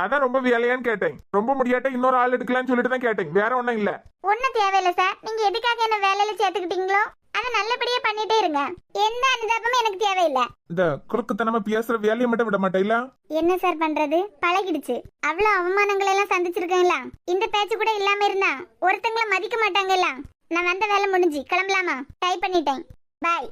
C: அதான் ரொம்ப வேலையான்னு கேட்டேன். ரொம்ப முடியாட்ட இன்னொரு ஆள் எடுக்கலாம்னு சொல்லிட்டு தான் கேட்டேன், வேற ஒண்ணும் இல்ல.
B: ஒன்னும் தேவையில்ல சார், நீங்க எதுக்காக என்ன வேலையில சேர்த்துக்கிட்டீங்களோ அதை நல்லபடியா பண்ணிட்டே இருங்க. எந்த அனுதாபமும் எனக்கு தேவையில்லை.
C: இந்த குறுக்குத்தனமா பேசுற வேலையை மட்டும் விட மாட்டேல.
B: என்ன சார் பண்றது, பழகிடுச்சு. அவ்வளவு அவமானங்கள் எல்லாம் சந்திச்சிருக்கேன்ல, இந்த பேச்சு கூட இல்லாம இருந்தா ஒருத்தங்களை மதிக்க மாட்டாங்கல்ல. நான் வந்த வேலை முடிஞ்சு கிளம்பலாமா? டைப் பண்ணிட்டேன். பாய்.